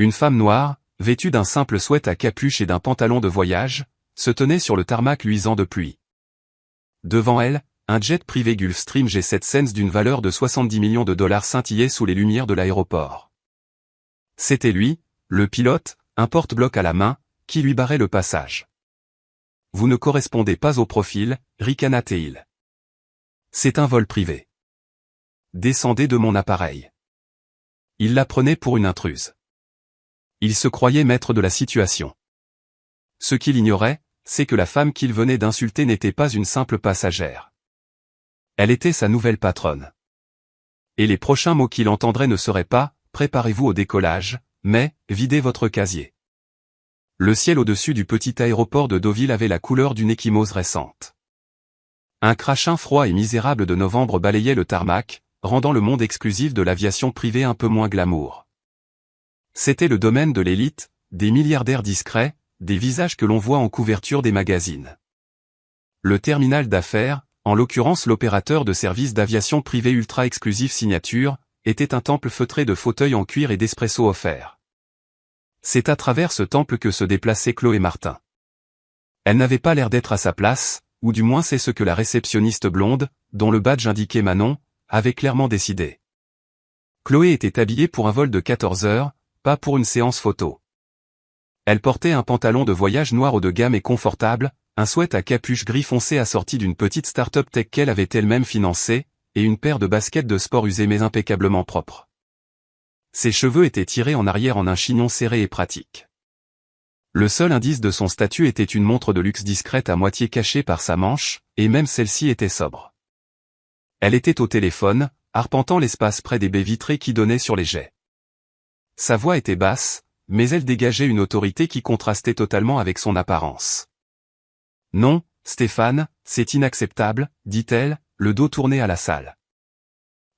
Une femme noire, vêtue d'un simple sweat à capuche et d'un pantalon de voyage, se tenait sur le tarmac luisant de pluie. Devant elle, un jet privé Gulfstream G7 Sense d'une valeur de 70 millions de dollars scintillait sous les lumières de l'aéroport. C'était lui, le pilote, un porte-bloc à la main, qui lui barrait le passage. « Vous ne correspondez pas au profil », ricana-t-il. « C'est un vol privé. Descendez de mon appareil. » Il la prenait pour une intruse. Il se croyait maître de la situation. Ce qu'il ignorait, c'est que la femme qu'il venait d'insulter n'était pas une simple passagère. Elle était sa nouvelle patronne. Et les prochains mots qu'il entendrait ne seraient pas « préparez-vous au décollage », mais « videz votre casier ». Le ciel au-dessus du petit aéroport de Deauville avait la couleur d'une échymose récente. Un crachin froid et misérable de novembre balayait le tarmac, rendant le monde exclusif de l'aviation privée un peu moins glamour. C'était le domaine de l'élite, des milliardaires discrets, des visages que l'on voit en couverture des magazines. Le terminal d'affaires, en l'occurrence l'opérateur de services d'aviation privée ultra exclusif Signature, était un temple feutré de fauteuils en cuir et d'espresso offerts. C'est à travers ce temple que se déplaçait Chloé Martin. Elle n'avait pas l'air d'être à sa place, ou du moins c'est ce que la réceptionniste blonde, dont le badge indiquait Manon, avait clairement décidé. Chloé était habillée pour un vol de 14 heures, pas pour une séance photo. Elle portait un pantalon de voyage noir haut de gamme et confortable, un sweat à capuche gris foncé assorti d'une petite start-up tech qu'elle avait elle-même financée, et une paire de baskets de sport usées mais impeccablement propres. Ses cheveux étaient tirés en arrière en un chignon serré et pratique. Le seul indice de son statut était une montre de luxe discrète à moitié cachée par sa manche, et même celle-ci était sobre. Elle était au téléphone, arpentant l'espace près des baies vitrées qui donnaient sur les jets. Sa voix était basse, mais elle dégageait une autorité qui contrastait totalement avec son apparence. « Non, Stéphane, c'est inacceptable, dit-elle, le dos tourné à la salle.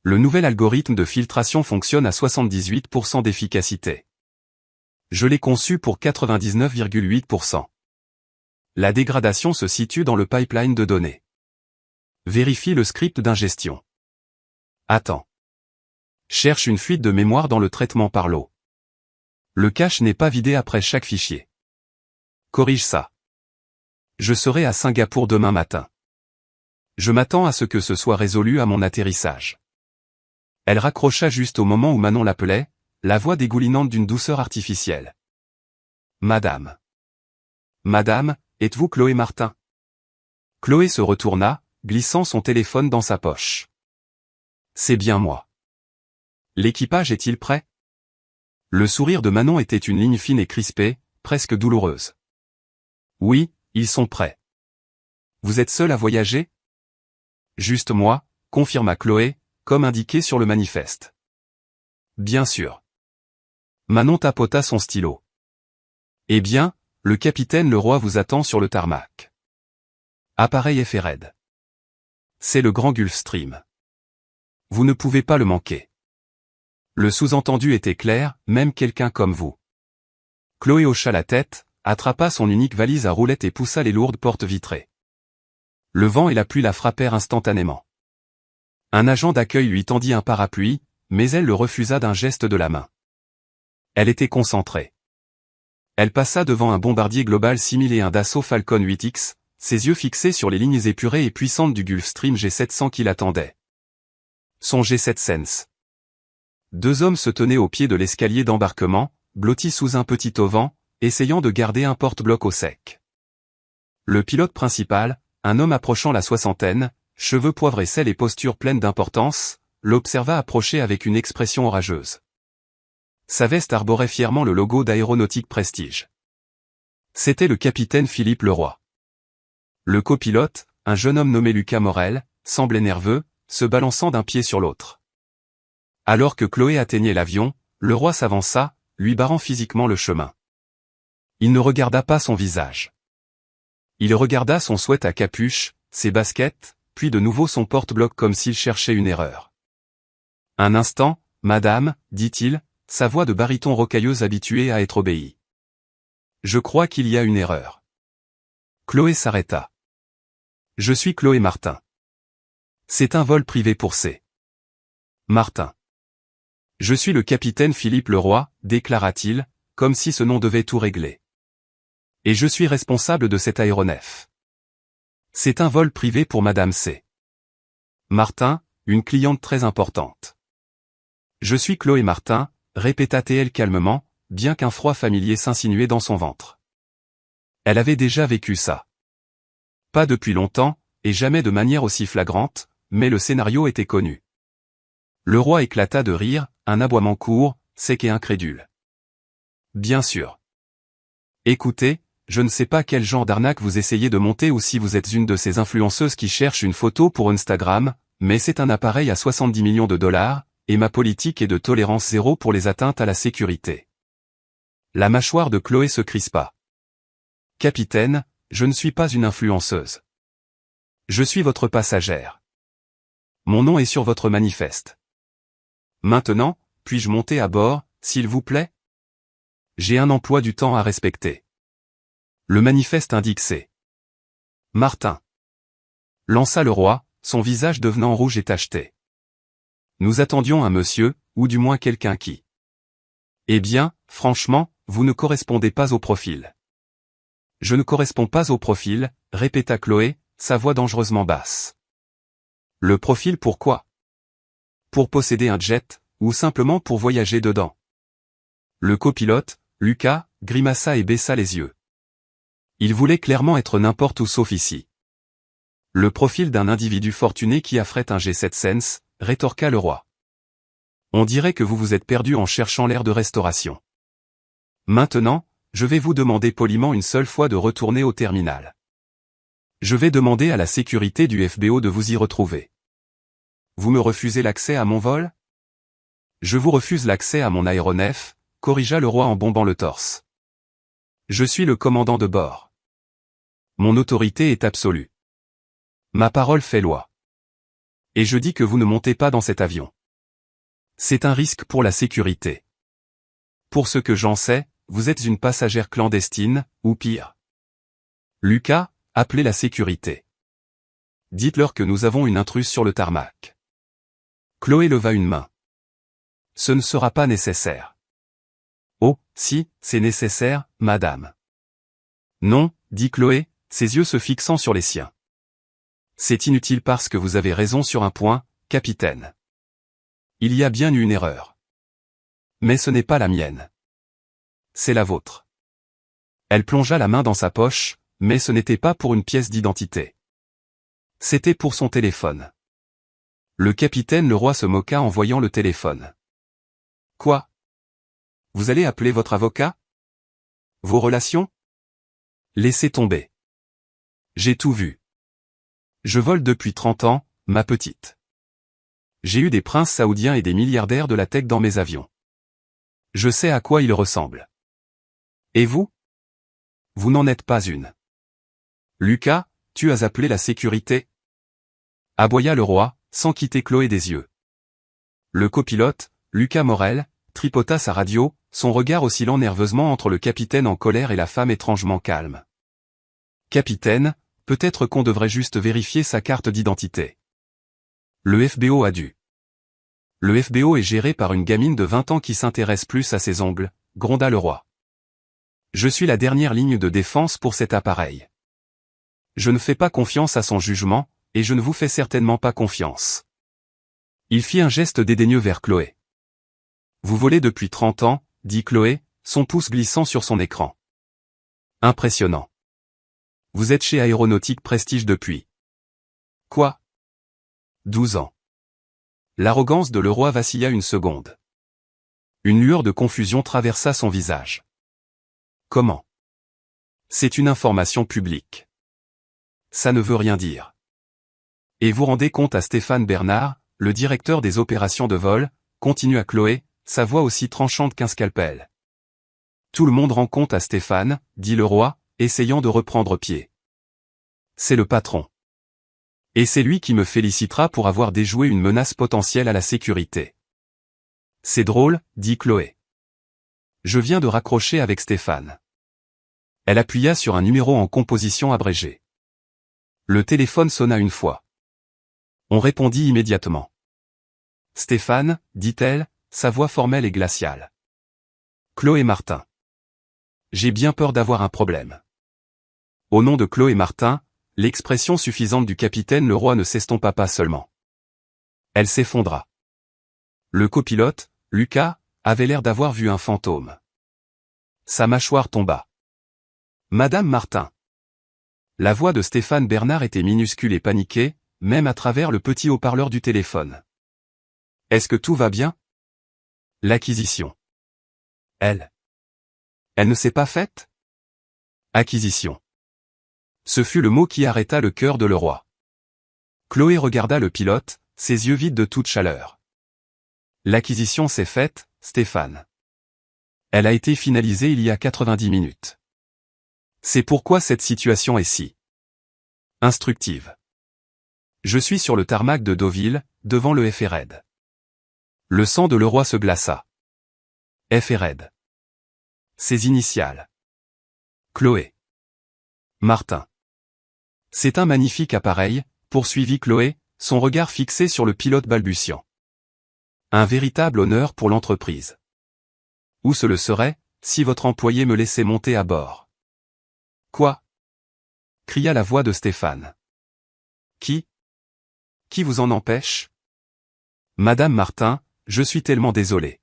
Le nouvel algorithme de filtration fonctionne à 78% d'efficacité. Je l'ai conçu pour 99,8%. La dégradation se situe dans le pipeline de données. Vérifie le script d'ingestion. Attends. Cherche une fuite de mémoire dans le traitement par l'eau. Le cache n'est pas vidé après chaque fichier. Corrige ça. Je serai à Singapour demain matin. Je m'attends à ce que ce soit résolu à mon atterrissage. Elle raccrocha juste au moment où Manon l'appelait, la voix dégoulinante d'une douceur artificielle. Madame. Madame, êtes-vous Chloé Martin? Chloé se retourna, glissant son téléphone dans sa poche. C'est bien moi. L'équipage est-il prêt? Le sourire de Manon était une ligne fine et crispée, presque douloureuse. Oui, ils sont prêts. Vous êtes seul à voyager? Juste moi, confirma Chloé, comme indiqué sur le manifeste. Bien sûr. Manon tapota son stylo. Eh bien, le capitaine Leroy vous attend sur le tarmac. Appareil effet raide. C'est le grand Gulfstream. Vous ne pouvez pas le manquer. Le sous-entendu était clair, même quelqu'un comme vous. Chloé hocha la tête, attrapa son unique valise à roulettes et poussa les lourdes portes vitrées. Le vent et la pluie la frappèrent instantanément. Un agent d'accueil lui tendit un parapluie, mais elle le refusa d'un geste de la main. Elle était concentrée. Elle passa devant un bombardier Global 6000 et un Dassault Falcon 8X, ses yeux fixés sur les lignes épurées et puissantes du Gulfstream G700 qui l'attendait. Son G7 Sense. Deux hommes se tenaient au pied de l'escalier d'embarquement, blottis sous un petit auvent, essayant de garder un porte-bloc au sec. Le pilote principal, un homme approchant la soixantaine, cheveux poivrés sel et posture pleine d'importance, l'observa approcher avec une expression orageuse. Sa veste arborait fièrement le logo d'Aéronautique Prestige. C'était le capitaine Philippe Leroy. Le copilote, un jeune homme nommé Lucas Morel, semblait nerveux, se balançant d'un pied sur l'autre. Alors que Chloé atteignait l'avion, Leroy s'avança, lui barrant physiquement le chemin. Il ne regarda pas son visage. Il regarda son sweat à capuche, ses baskets, puis de nouveau son porte-bloc comme s'il cherchait une erreur. Un instant, madame, dit-il, sa voix de baryton rocailleuse habituée à être obéie. Je crois qu'il y a une erreur. Chloé s'arrêta. Je suis Chloé Martin. C'est un vol privé pour C. Martin. Je suis le capitaine Philippe Leroy, déclara-t-il, comme si ce nom devait tout régler. Et je suis responsable de cet aéronef. C'est un vol privé pour Madame C. Martin, une cliente très importante. Je suis Chloé Martin, répéta-t-elle calmement, bien qu'un froid familier s'insinuait dans son ventre. Elle avait déjà vécu ça. Pas depuis longtemps, et jamais de manière aussi flagrante, mais le scénario était connu. Le roi éclata de rire, un aboiement court, sec et incrédule. Bien sûr. Écoutez, je ne sais pas quel genre d'arnaque vous essayez de monter ou si vous êtes une de ces influenceuses qui cherchent une photo pour Instagram, mais c'est un appareil à 70 millions de dollars, et ma politique est de tolérance zéro pour les atteintes à la sécurité. La mâchoire de Chloé se crispa. Capitaine, je ne suis pas une influenceuse. Je suis votre passagère. Mon nom est sur votre manifeste. Maintenant, puis-je monter à bord, s'il vous plaît? J'ai un emploi du temps à respecter. Le manifeste indique C. Martin. Lança le roi, son visage devenant rouge et tacheté. Nous attendions un monsieur, ou du moins quelqu'un qui. Eh bien, franchement, vous ne correspondez pas au profil. Je ne corresponds pas au profil, répéta Chloé, sa voix dangereusement basse. Le profil pourquoi? Pour posséder un jet, ou simplement pour voyager dedans. Le copilote, Lucas, grimaça et baissa les yeux. Il voulait clairement être n'importe où sauf ici. Le profil d'un individu fortuné qui affrète un G7 Sense, rétorqua le roi. On dirait que vous vous êtes perdu en cherchant l'air de restauration. Maintenant, je vais vous demander poliment une seule fois de retourner au terminal. Je vais demander à la sécurité du FBO de vous y retrouver. Vous me refusez l'accès à mon vol? Je vous refuse l'accès à mon aéronef, corrigea le roi en bombant le torse. Je suis le commandant de bord. Mon autorité est absolue. Ma parole fait loi. Et je dis que vous ne montez pas dans cet avion. C'est un risque pour la sécurité. Pour ce que j'en sais, vous êtes une passagère clandestine, ou pire. Lucas, appelez la sécurité. Dites-leur que nous avons une intruse sur le tarmac. Chloé leva une main. Ce ne sera pas nécessaire. Oh, si, c'est nécessaire, madame. Non, dit Chloé, ses yeux se fixant sur les siens. C'est inutile parce que vous avez raison sur un point, capitaine. Il y a bien eu une erreur. Mais ce n'est pas la mienne. C'est la vôtre. Elle plongea la main dans sa poche, mais ce n'était pas pour une pièce d'identité. C'était pour son téléphone. Le capitaine le roi se moqua en voyant le téléphone. Quoi? Vous allez appeler votre avocat? Vos relations? Laissez tomber. J'ai tout vu. Je vole depuis 30 ans, ma petite. J'ai eu des princes saoudiens et des milliardaires de la tech dans mes avions. Je sais à quoi ils ressemblent. Et vous? Vous n'en êtes pas une. Lucas, tu as appelé la sécurité? Aboya le roi, sans quitter Chloé des yeux. Le copilote, Lucas Morel, tripota sa radio, son regard oscillant nerveusement entre le capitaine en colère et la femme étrangement calme. Capitaine, peut-être qu'on devrait juste vérifier sa carte d'identité. Le FBO a dû. Le FBO est géré par une gamine de 20 ans qui s'intéresse plus à ses ongles, gronda le roi. Je suis la dernière ligne de défense pour cet appareil. Je ne fais pas confiance à son jugement, et je ne vous fais certainement pas confiance. Il fit un geste dédaigneux vers Chloé. Vous volez depuis 30 ans, dit Chloé, son pouce glissant sur son écran. Impressionnant. Vous êtes chez Aéronautique Prestige depuis. Quoi? 12 ans. L'arrogance de le roi vacilla une seconde. Une lueur de confusion traversa son visage. Comment? C'est une information publique. Ça ne veut rien dire. Et vous rendez compte à Stéphane Bernard, le directeur des opérations de vol, continua Chloé, sa voix aussi tranchante qu'un scalpel. Tout le monde rend compte à Stéphane, dit le roi, essayant de reprendre pied. C'est le patron. Et c'est lui qui me félicitera pour avoir déjoué une menace potentielle à la sécurité. C'est drôle, dit Chloé. Je viens de raccrocher avec Stéphane. Elle appuya sur un numéro en composition abrégée. Le téléphone sonna une fois. On répondit immédiatement. Stéphane, dit-elle, sa voix formelle et glaciale. Chloé Martin. j'ai bien peur d'avoir un problème. Au nom de Chloé Martin, l'expression suffisante du capitaine Leroy ne s'estompa pas seulement. Elle s'effondra. Le copilote, Lucas, avait l'air d'avoir vu un fantôme. Sa mâchoire tomba. Madame Martin. La voix de Stéphane Bernard était minuscule et paniquée, même à travers le petit haut-parleur du téléphone. Est-ce que tout va bien? L'acquisition. Elle ne s'est pas faite? Acquisition. Ce fut le mot qui arrêta le cœur de Leroy. Chloé regarda le pilote, ses yeux vides de toute chaleur. L'acquisition s'est faite, Stéphane. Elle a été finalisée il y a 90 minutes. C'est pourquoi cette situation est si instructive. Je suis sur le tarmac de Deauville, devant le FRED. Le sang de Leroy se glaça. FRED. Ses initiales. Chloé. Martin. C'est un magnifique appareil, poursuivit Chloé, son regard fixé sur le pilote balbutiant. Un véritable honneur pour l'entreprise. Où ce le serait, si votre employé me laissait monter à bord? Quoi? Cria la voix de Stéphane. Qui vous en empêche? Madame Martin, je suis tellement désolé.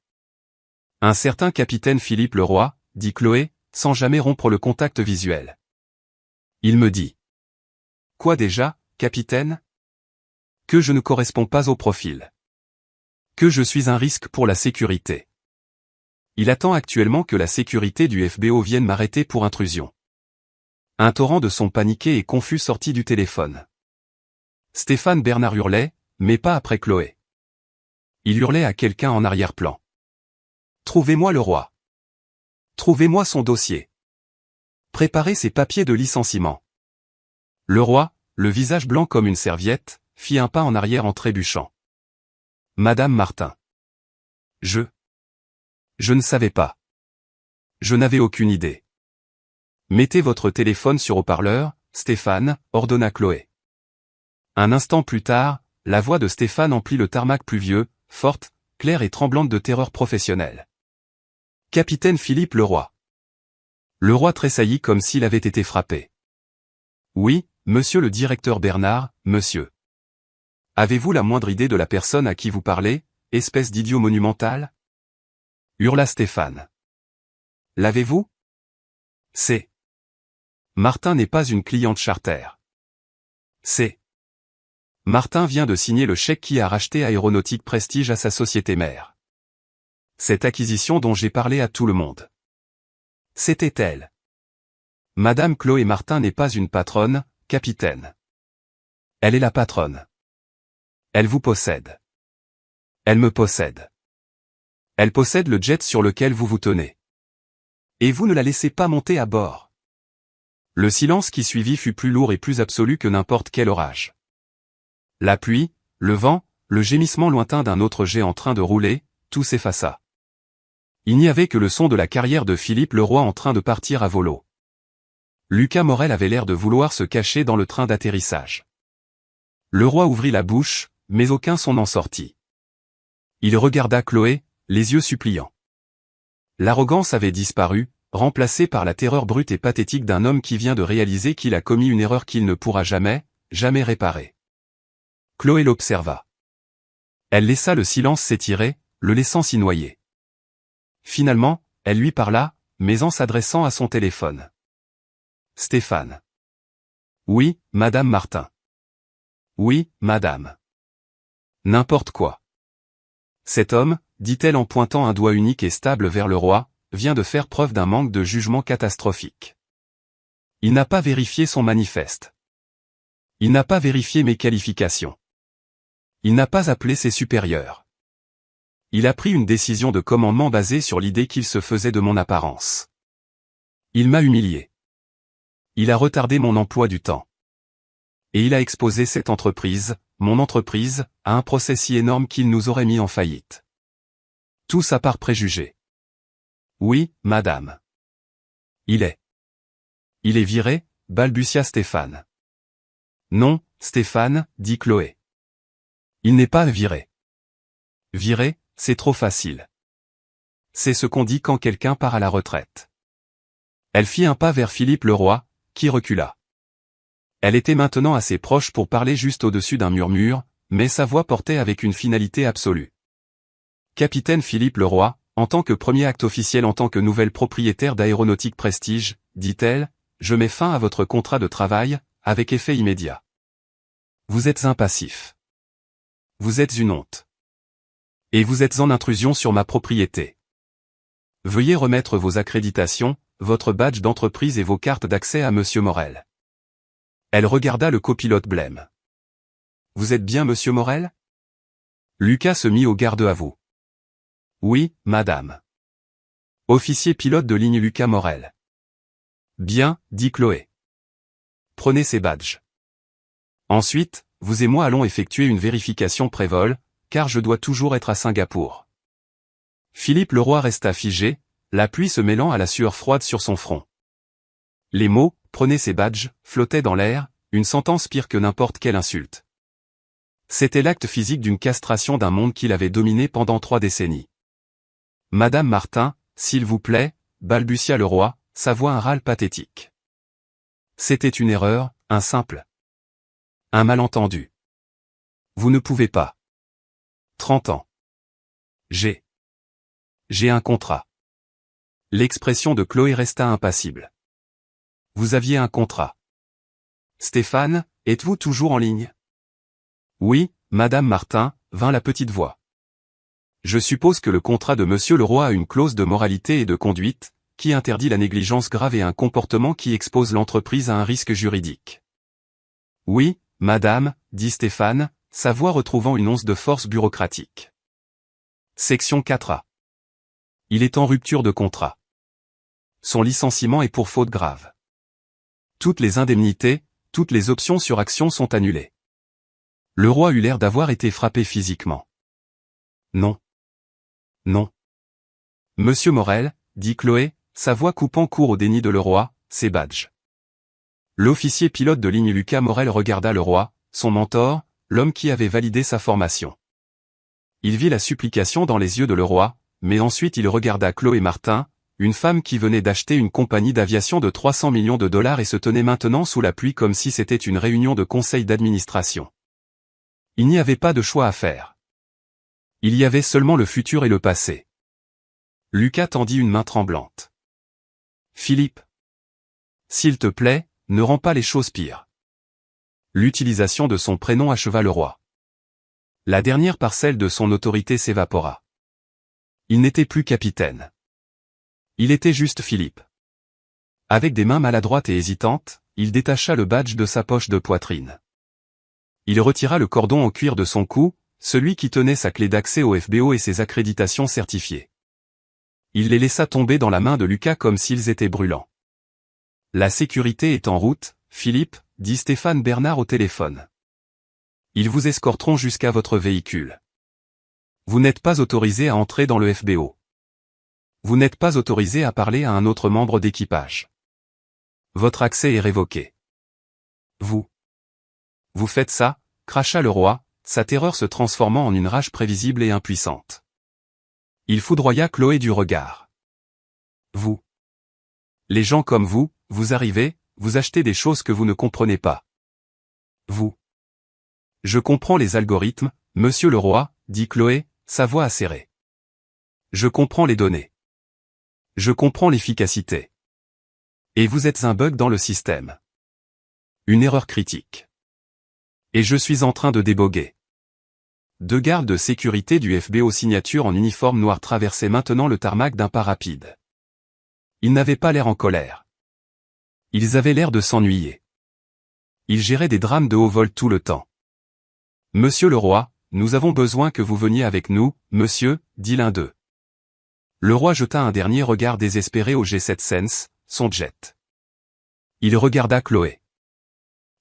Un certain capitaine Philippe Leroy, dit Chloé, sans jamais rompre le contact visuel. Il me dit. Quoi déjà, capitaine? Que je ne corresponds pas au profil. Que je suis un risque pour la sécurité. Il attend actuellement que la sécurité du FBO vienne m'arrêter pour intrusion. Un torrent de sons paniqués et confus sortit du téléphone. Stéphane Bernard hurlait, mais pas après Chloé. Il hurlait à quelqu'un en arrière-plan. Trouvez-moi Leroy. Trouvez-moi son dossier. Préparez ses papiers de licenciement. Leroy, le visage blanc comme une serviette, fit un pas en arrière en trébuchant. Madame Martin. Je ne savais pas. Je n'avais aucune idée. Mettez votre téléphone sur haut-parleur, Stéphane, ordonna Chloé. Un instant plus tard, la voix de Stéphane emplit le tarmac pluvieux, forte, claire et tremblante de terreur professionnelle. Capitaine Philippe Leroy. Leroy tressaillit comme s'il avait été frappé. Oui, monsieur le directeur Bernard, monsieur. Avez-vous la moindre idée de la personne à qui vous parlez, espèce d'idiot monumental? Hurla Stéphane. L'avez-vous? C'est. Martin n'est pas une cliente charter. C'est. Martin vient de signer le chèque qui a racheté Aéronautique Prestige à sa société mère. Cette acquisition dont j'ai parlé à tout le monde. C'était elle. Madame Chloé Martin n'est pas une patronne, capitaine. Elle est la patronne. Elle vous possède. Elle me possède. Elle possède le jet sur lequel vous vous tenez. Et vous ne la laissez pas monter à bord. Le silence qui suivit fut plus lourd et plus absolu que n'importe quel orage. La pluie, le vent, le gémissement lointain d'un autre jet en train de rouler, tout s'effaça. Il n'y avait que le son de la carrière de Philippe Leroy en train de partir à volo. Lucas Morel avait l'air de vouloir se cacher dans le train d'atterrissage. Leroy ouvrit la bouche, mais aucun son n'en sortit. Il regarda Chloé, les yeux suppliants. L'arrogance avait disparu, remplacée par la terreur brute et pathétique d'un homme qui vient de réaliser qu'il a commis une erreur qu'il ne pourra jamais réparer. Chloé l'observa. Elle laissa le silence s'étirer, le laissant s'y noyer. Finalement, elle lui parla, mais en s'adressant à son téléphone. Stéphane. Oui, Madame Martin. Oui, Madame. N'importe quoi. Cet homme, dit-elle en pointant un doigt unique et stable vers le roi, vient de faire preuve d'un manque de jugement catastrophique. Il n'a pas vérifié son manifeste. Il n'a pas vérifié mes qualifications. Il n'a pas appelé ses supérieurs. Il a pris une décision de commandement basée sur l'idée qu'il se faisait de mon apparence. Il m'a humilié. Il a retardé mon emploi du temps. Et il a exposé cette entreprise, mon entreprise, à un procès si énorme qu'il nous aurait mis en faillite. Tout ça par préjugé. Oui, madame. Il est viré, balbutia Stéphane. Non, Stéphane, dit Chloé. Il n'est pas viré. Viré, c'est trop facile. C'est ce qu'on dit quand quelqu'un part à la retraite. Elle fit un pas vers Philippe le roi, qui recula. Elle était maintenant assez proche pour parler juste au-dessus d'un murmure, mais sa voix portait avec une finalité absolue. Capitaine Philippe le roi, en tant que premier acte officiel en tant que nouvelle propriétaire d'Aéronautique Prestige, dit-elle, je mets fin à votre contrat de travail, avec effet immédiat. Vous êtes un passif. Vous êtes une honte. Et vous êtes en intrusion sur ma propriété. Veuillez remettre vos accréditations, votre badge d'entreprise et vos cartes d'accès à Monsieur Morel. Elle regarda le copilote blême. Vous êtes bien Monsieur Morel? Lucas se mit au garde à vous. Oui, madame. Officier pilote de ligne Lucas Morel. Bien, dit Chloé. Prenez ces badges. Ensuite, vous et moi allons effectuer une vérification pré-vol, car je dois toujours être à Singapour. Philippe le roi resta figé, la pluie se mêlant à la sueur froide sur son front. Les mots, prenez ces badges, flottaient dans l'air, une sentence pire que n'importe quelle insulte. C'était l'acte physique d'une castration d'un monde qu'il avait dominé pendant 3 décennies. Madame Martin, s'il vous plaît, balbutia le roi, sa voix un râle pathétique. C'était une erreur, un malentendu. Vous ne pouvez pas. 30 ans. J'ai un contrat. L'expression de Chloé resta impassible. Vous aviez un contrat. Stéphane, êtes-vous toujours en ligne? Oui, Madame Martin, vint la petite voix. Je suppose que le contrat de Monsieur le Roi a une clause de moralité et de conduite, qui interdit la négligence grave et un comportement qui expose l'entreprise à un risque juridique. Oui, Madame, dit Stéphane, sa voix retrouvant une once de force bureaucratique. Section 4A. Il est en rupture de contrat. Son licenciement est pour faute grave. Toutes les indemnités, toutes les options sur actions sont annulées. Le roi eut l'air d'avoir été frappé physiquement. Non. Non. Monsieur Morel, dit Chloé, sa voix coupant court au déni de le roi, ses badges. L'officier pilote de ligne Lucas Morel regarda le roi, son mentor, l'homme qui avait validé sa formation. Il vit la supplication dans les yeux de le roi, mais ensuite il regarda Chloé Martin, une femme qui venait d'acheter une compagnie d'aviation de 300 millions de dollars et se tenait maintenant sous la pluie comme si c'était une réunion de conseil d'administration. Il n'y avait pas de choix à faire. Il y avait seulement le futur et le passé. Lucas tendit une main tremblante. Philippe. S'il te plaît, ne rends pas les choses pires. L'utilisation de son prénom acheva le roi. La dernière parcelle de son autorité s'évapora. Il n'était plus capitaine. Il était juste Philippe. Avec des mains maladroites et hésitantes, il détacha le badge de sa poche de poitrine. Il retira le cordon en cuir de son cou, celui qui tenait sa clé d'accès au FBO et ses accréditations certifiées. Il les laissa tomber dans la main de Lucas comme s'ils étaient brûlants. La sécurité est en route, Philippe, dit Stéphane Bernard au téléphone. Ils vous escorteront jusqu'à votre véhicule. Vous n'êtes pas autorisé à entrer dans le FBO. Vous n'êtes pas autorisé à parler à un autre membre d'équipage. Votre accès est révoqué. Vous faites ça, cracha le roi, sa terreur se transformant en une rage prévisible et impuissante. Il foudroya Chloé du regard. Vous. Les gens comme vous arrivez, vous achetez des choses que vous ne comprenez pas. Vous. Je comprends les algorithmes, monsieur le roi, dit Chloé, sa voix acérée. Je comprends les données. Je comprends l'efficacité. Et vous êtes un bug dans le système. Une erreur critique. Et je suis en train de déboguer. 2 gardes de sécurité du FBO signature en uniforme noir traversaient maintenant le tarmac d'un pas rapide. Ils n'avaient pas l'air en colère. Ils avaient l'air de s'ennuyer. Ils géraient des drames de haut vol tout le temps. Monsieur le roi, nous avons besoin que vous veniez avec nous, monsieur, dit l'un d'eux. Le roi jeta un dernier regard désespéré au G7 Sense, son jet. Il regarda Chloé.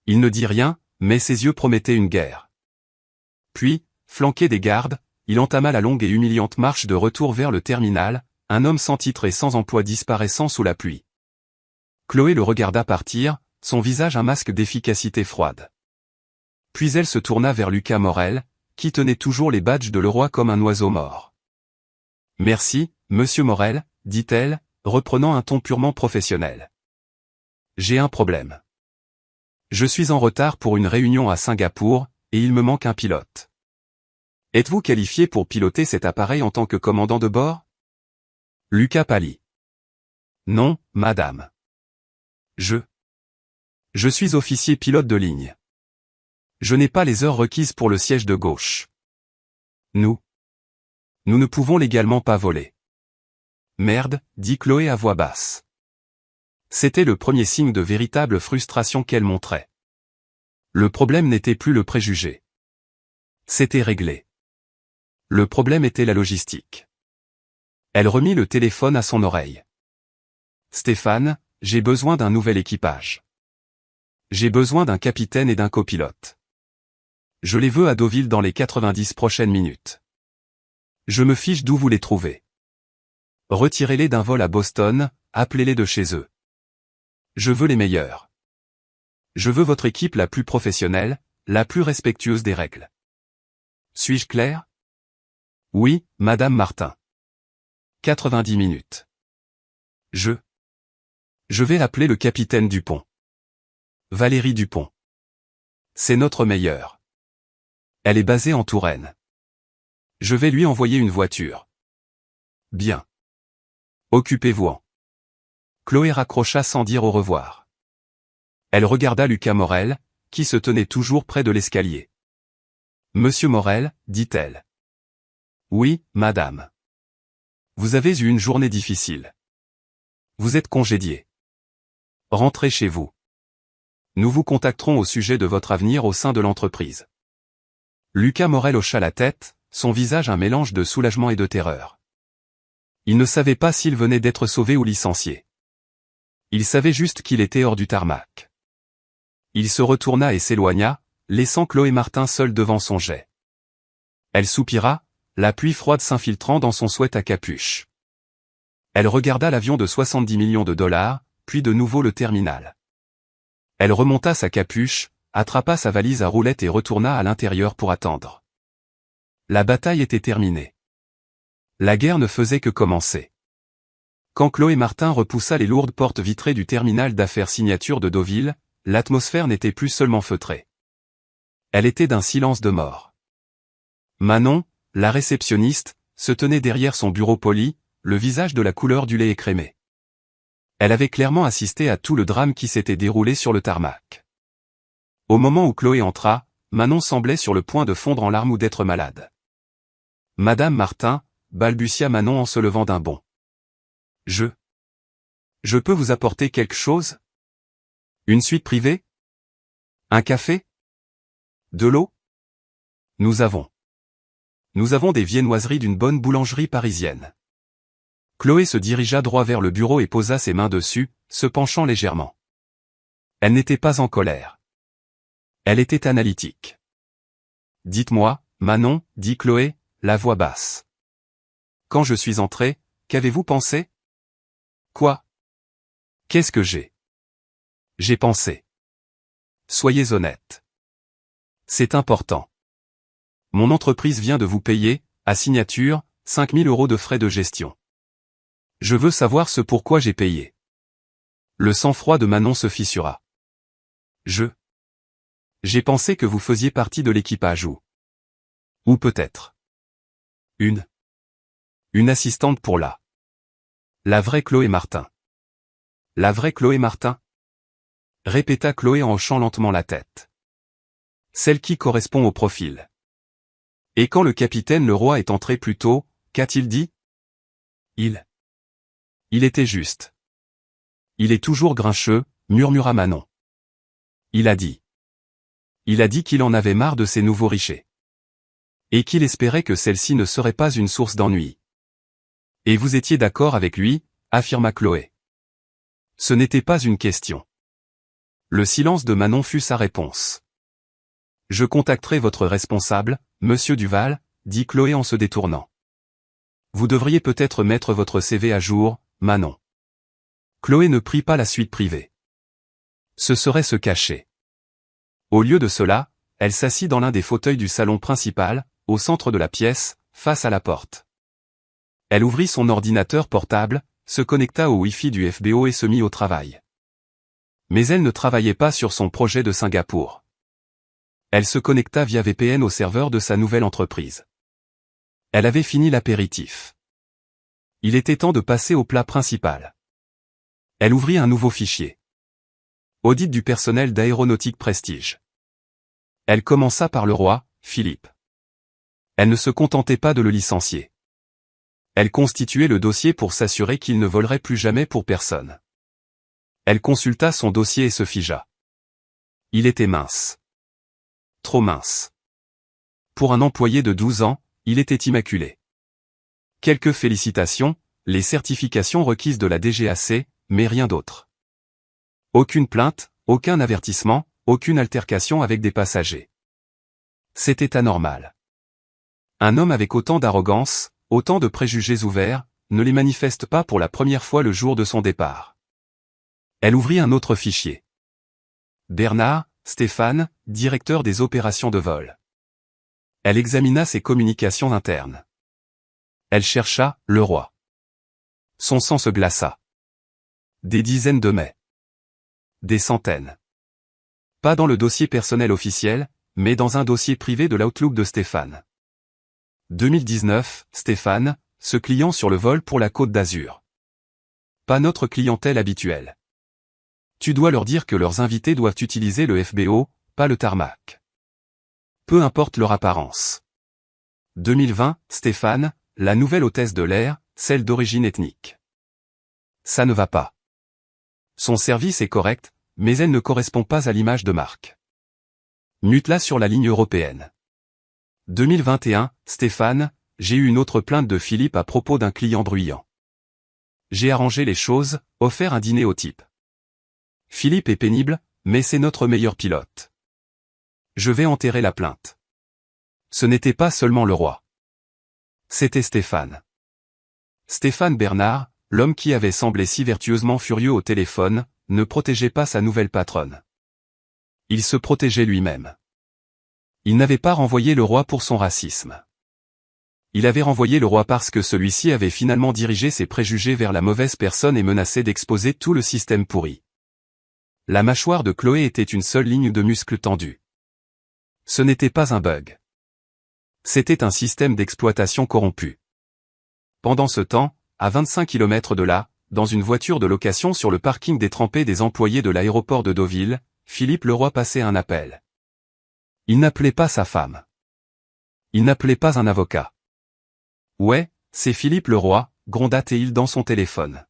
Il ne dit rien, mais ses yeux promettaient une guerre. Puis, flanqué des gardes, il entama la longue et humiliante marche de retour vers le terminal, un homme sans titre et sans emploi disparaissant sous la pluie. Chloé le regarda partir, son visage un masque d'efficacité froide. Puis elle se tourna vers Lucas Morel, qui tenait toujours les badges de le roi comme un oiseau mort. Merci, monsieur Morel, dit-elle, reprenant un ton purement professionnel. J'ai un problème. Je suis en retard pour une réunion à Singapour, et il me manque un pilote. Êtes-vous qualifié pour piloter cet appareil en tant que commandant de bord? Lucas pâlit. Non, madame. Je suis officier pilote de ligne. Je n'ai pas les heures requises pour le siège de gauche. Nous ne pouvons légalement pas voler. Merde, dit Chloé à voix basse. C'était le premier signe de véritable frustration qu'elle montrait. Le problème n'était plus le préjugé. C'était réglé. Le problème était la logistique. Elle remit le téléphone à son oreille. Stéphane, j'ai besoin d'un nouvel équipage. J'ai besoin d'un capitaine et d'un copilote. Je les veux à Deauville dans les 90 prochaines minutes. Je me fiche d'où vous les trouvez. Retirez-les d'un vol à Boston, appelez-les de chez eux. Je veux les meilleurs. Je veux votre équipe la plus professionnelle, la plus respectueuse des règles. Suis-je clair? Oui, Madame Martin. 90 minutes. Je vais l'appeler le capitaine Dupont. Valérie Dupont. C'est notre meilleure. Elle est basée en Touraine. Je vais lui envoyer une voiture. Bien. Occupez-vous-en. Chloé raccrocha sans dire au revoir. Elle regarda Lucas Morel, qui se tenait toujours près de l'escalier. Monsieur Morel, dit-elle. Oui, madame. Vous avez eu une journée difficile. Vous êtes congédié. Rentrez chez vous. Nous vous contacterons au sujet de votre avenir au sein de l'entreprise. Lucas Morel hocha la tête, son visage un mélange de soulagement et de terreur. Il ne savait pas s'il venait d'être sauvé ou licencié. Il savait juste qu'il était hors du tarmac. Il se retourna et s'éloigna, laissant Chloé Martin seule devant son jet. Elle soupira, la pluie froide s'infiltrant dans son sweat à capuche. Elle regarda l'avion de 70 millions de dollars, puis de nouveau le terminal. Elle remonta sa capuche, attrapa sa valise à roulettes et retourna à l'intérieur pour attendre. La bataille était terminée. La guerre ne faisait que commencer. Quand Chloé Martin repoussa les lourdes portes vitrées du terminal d'affaires signature de Deauville, l'atmosphère n'était plus seulement feutrée. Elle était d'un silence de mort. Manon, la réceptionniste, se tenait derrière son bureau poli, le visage de la couleur du lait écrémé. Elle avait clairement assisté à tout le drame qui s'était déroulé sur le tarmac. Au moment où Chloé entra, Manon semblait sur le point de fondre en larmes ou d'être malade. Madame Martin, balbutia Manon en se levant d'un bond. Je peux vous apporter quelque chose? Une suite privée? Un café? De l'eau? Nous avons des viennoiseries d'une bonne boulangerie parisienne. Chloé se dirigea droit vers le bureau et posa ses mains dessus, se penchant légèrement. Elle n'était pas en colère. Elle était analytique. Dites-moi, Manon, dit Chloé, la voix basse. Quand je suis entrée, qu'avez-vous pensé? Quoi? Qu'est-ce que j'ai? J'ai pensé. Soyez honnête. C'est important. Mon entreprise vient de vous payer, à signature, 5 000 € de frais de gestion. Je veux savoir ce pourquoi j'ai payé. Le sang-froid de Manon se fissura. J'ai pensé que vous faisiez partie de l'équipage ou peut-être une assistante pour la vraie Chloé Martin. La vraie Chloé Martin? Répéta Chloé en hochant lentement la tête. Celle qui correspond au profil. Et quand le capitaine Leroy est entré plus tôt, qu'a-t-il dit? Il était juste. Il est toujours grincheux, murmura Manon. Il a dit qu'il en avait marre de ces nouveaux riches. Et qu'il espérait que celle-ci ne serait pas une source d'ennui. Et vous étiez d'accord avec lui, affirma Chloé. Ce n'était pas une question. Le silence de Manon fut sa réponse. Je contacterai votre responsable, monsieur Duval, dit Chloé en se détournant. Vous devriez peut-être mettre votre CV à jour, Manon. Chloé ne prit pas la suite privée. Ce serait se cacher. Au lieu de cela, elle s'assit dans l'un des fauteuils du salon principal, au centre de la pièce, face à la porte. Elle ouvrit son ordinateur portable, se connecta au Wi-Fi du FBO et se mit au travail. Mais elle ne travaillait pas sur son projet de Singapour. Elle se connecta via VPN au serveur de sa nouvelle entreprise. Elle avait fini l'apéritif. Il était temps de passer au plat principal. Elle ouvrit un nouveau fichier. Audit du personnel d'Aéronautique Prestige. Elle commença par le roi, Philippe. Elle ne se contentait pas de le licencier. Elle constituait le dossier pour s'assurer qu'il ne volerait plus jamais pour personne. Elle consulta son dossier et se figea. Il était mince. Trop mince. Pour un employé de 12 ans, il était immaculé. Quelques félicitations, les certifications requises de la DGAC, mais rien d'autre. Aucune plainte, aucun avertissement, aucune altercation avec des passagers. C'était anormal. Un homme avec autant d'arrogance, autant de préjugés ouverts, ne les manifeste pas pour la première fois le jour de son départ. Elle ouvrit un autre fichier. Bernard, Stéphane, directeur des opérations de vol. Elle examina ses communications internes. Elle chercha « le roi ». Son sang se glaça. Des dizaines de mai. Des centaines. Pas dans le dossier personnel officiel, mais dans un dossier privé de l'Outlook de Stéphane. 2019, Stéphane, ce client sur le vol pour la Côte d'Azur. Pas notre clientèle habituelle. Tu dois leur dire que leurs invités doivent utiliser le FBO, pas le tarmac. Peu importe leur apparence. 2020, Stéphane, la nouvelle hôtesse de l'air, celle d'origine ethnique. Ça ne va pas. Son service est correct, mais elle ne correspond pas à l'image de marque. Mute-la sur la ligne européenne. 2021, Stéphane, j'ai eu une autre plainte de Philippe à propos d'un client bruyant. J'ai arrangé les choses, offert un dîner au type. Philippe est pénible, mais c'est notre meilleur pilote. Je vais enterrer la plainte. Ce n'était pas seulement le roi. C'était Stéphane. Stéphane Bernard, l'homme qui avait semblé si vertueusement furieux au téléphone, ne protégeait pas sa nouvelle patronne. Il se protégeait lui-même. Il n'avait pas renvoyé le roi pour son racisme. Il avait renvoyé le roi parce que celui-ci avait finalement dirigé ses préjugés vers la mauvaise personne et menaçait d'exposer tout le système pourri. La mâchoire de Chloé était une seule ligne de muscles tendus. Ce n'était pas un bug. C'était un système d'exploitation corrompu. Pendant ce temps, à 25 km de là, dans une voiture de location sur le parking détrempé des employés de l'aéroport de Deauville, Philippe Leroy passait un appel. Il n'appelait pas sa femme. Il n'appelait pas un avocat. Ouais, c'est Philippe Leroy, gronda-t-il dans son téléphone.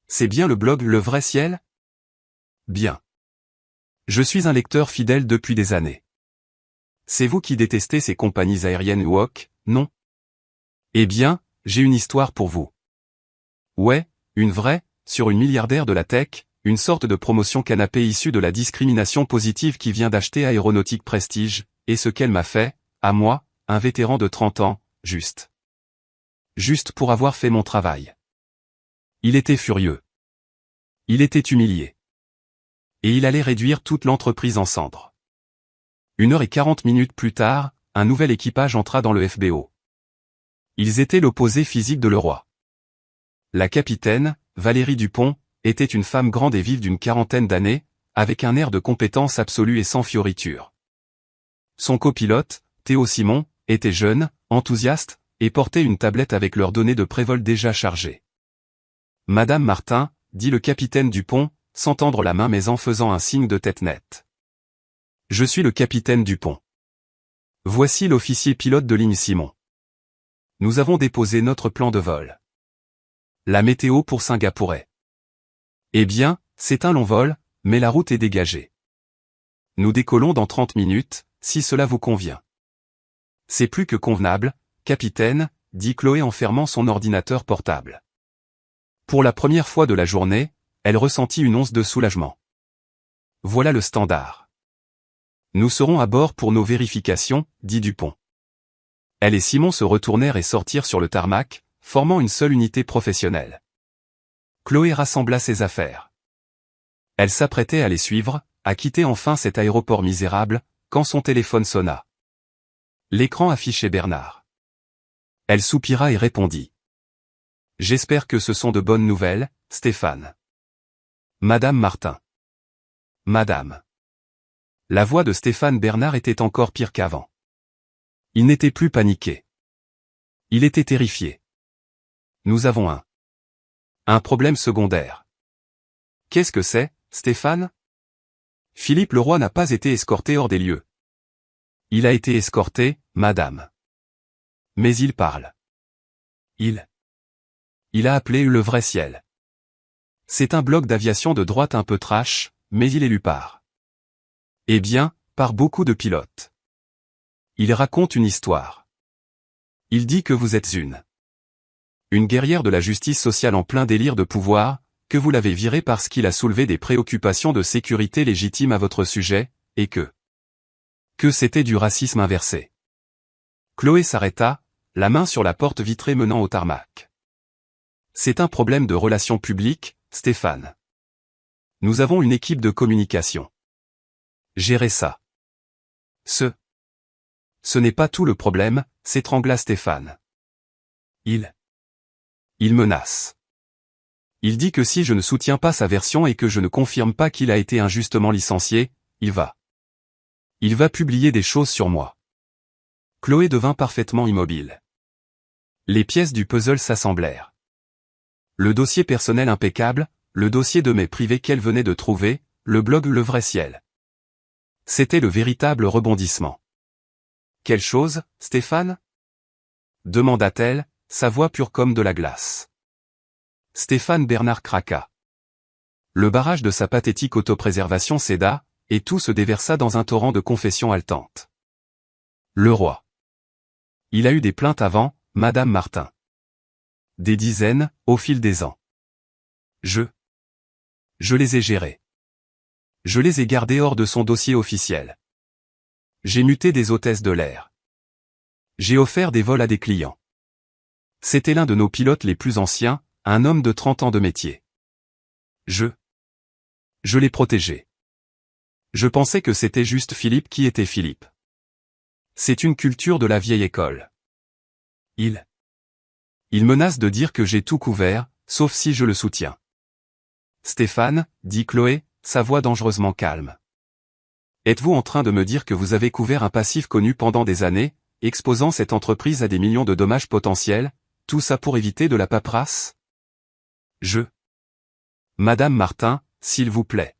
C'est bien le blog Le Vrai Ciel? Bien. Je suis un lecteur fidèle depuis des années. C'est vous qui détestez ces compagnies aériennes woke, non? Eh bien, j'ai une histoire pour vous. Ouais, une vraie, sur une milliardaire de la tech, une sorte de promotion canapé issue de la discrimination positive qui vient d'acheter Aéronautique Prestige, et ce qu'elle m'a fait, à moi, un vétéran de 30 ans, juste. Juste pour avoir fait mon travail. Il était furieux. Il était humilié. Et il allait réduire toute l'entreprise en cendres. 1h40 plus tard, un nouvel équipage entra dans le FBO. Ils étaient l'opposé physique de Leroy. La capitaine, Valérie Dupont, était une femme grande et vive d'une quarantaine d'années, avec un air de compétence absolue et sans fioriture. Son copilote, Théo Simon, était jeune, enthousiaste, et portait une tablette avec leurs données de prévol déjà chargées. Madame Martin, dit le capitaine Dupont, sans tendre la main mais en faisant un signe de tête nette. Je suis le capitaine Dupont. Voici l'officier pilote de ligne Simon. Nous avons déposé notre plan de vol. La météo pour Singapour. Eh bien, c'est un long vol, mais la route est dégagée. Nous décollons dans 30 minutes, si cela vous convient. C'est plus que convenable, capitaine, dit Chloé en fermant son ordinateur portable. Pour la première fois de la journée, elle ressentit une once de soulagement. Voilà le standard. Nous serons à bord pour nos vérifications, dit Dupont. Elle et Simon se retournèrent et sortirent sur le tarmac, formant une seule unité professionnelle. Chloé rassembla ses affaires. Elle s'apprêtait à les suivre, à quitter enfin cet aéroport misérable, quand son téléphone sonna. L'écran affichait Bernard. Elle soupira et répondit. J'espère que ce sont de bonnes nouvelles, Stéphane. Madame Martin. Madame. La voix de Stéphane Bernard était encore pire qu'avant. Il n'était plus paniqué. Il était terrifié. Nous avons un problème secondaire. Qu'est-ce que c'est, Stéphane? Philippe Leroy n'a pas été escorté hors des lieux. Il a été escorté, madame. Mais il parle. Il a appelé le vrai ciel. C'est un blog d'aviation de droite un peu trash, mais il est lu par. Eh bien, par beaucoup de pilotes. Il raconte une histoire. Il dit que vous êtes une guerrière de la justice sociale en plein délire de pouvoir, que vous l'avez viré parce qu'il a soulevé des préoccupations de sécurité légitimes à votre sujet, et que c'était du racisme inversé. Chloé s'arrêta, la main sur la porte vitrée menant au tarmac. C'est un problème de relations publiques, Stéphane. Nous avons une équipe de communication. Gérez ça. Ce n'est pas tout le problème, s'étrangla Stéphane. Il menace. Il dit que si je ne soutiens pas sa version et que je ne confirme pas qu'il a été injustement licencié, il va publier des choses sur moi. Chloé devint parfaitement immobile. Les pièces du puzzle s'assemblèrent. Le dossier personnel impeccable, le dossier de mes privés qu'elle venait de trouver, le blog Le Vrai Ciel. C'était le véritable rebondissement. Quelle chose, Stéphane? Demanda-t-elle, sa voix pure comme de la glace. Stéphane Bernard craqua. Le barrage de sa pathétique autopréservation céda, et tout se déversa dans un torrent de confessions haletantes. Le roi. Il a eu des plaintes avant, Madame Martin. Des dizaines, au fil des ans. Je les ai gérées. Je les ai gardées hors de son dossier officiel. J'ai muté des hôtesses de l'air. J'ai offert des vols à des clients. C'était l'un de nos pilotes les plus anciens, un homme de 30 ans de métier. Je l'ai protégé. Je pensais que c'était juste Philippe qui était Philippe. C'est une culture de la vieille école. Il menace de dire que j'ai tout couvert, sauf si je le soutiens. Stéphane, dit Chloé, sa voix dangereusement calme. Êtes-vous en train de me dire que vous avez couvert un passif connu pendant des années, exposant cette entreprise à des millions de dommages potentiels, tout ça pour éviter de la paperasse? Madame Martin, s'il vous plaît.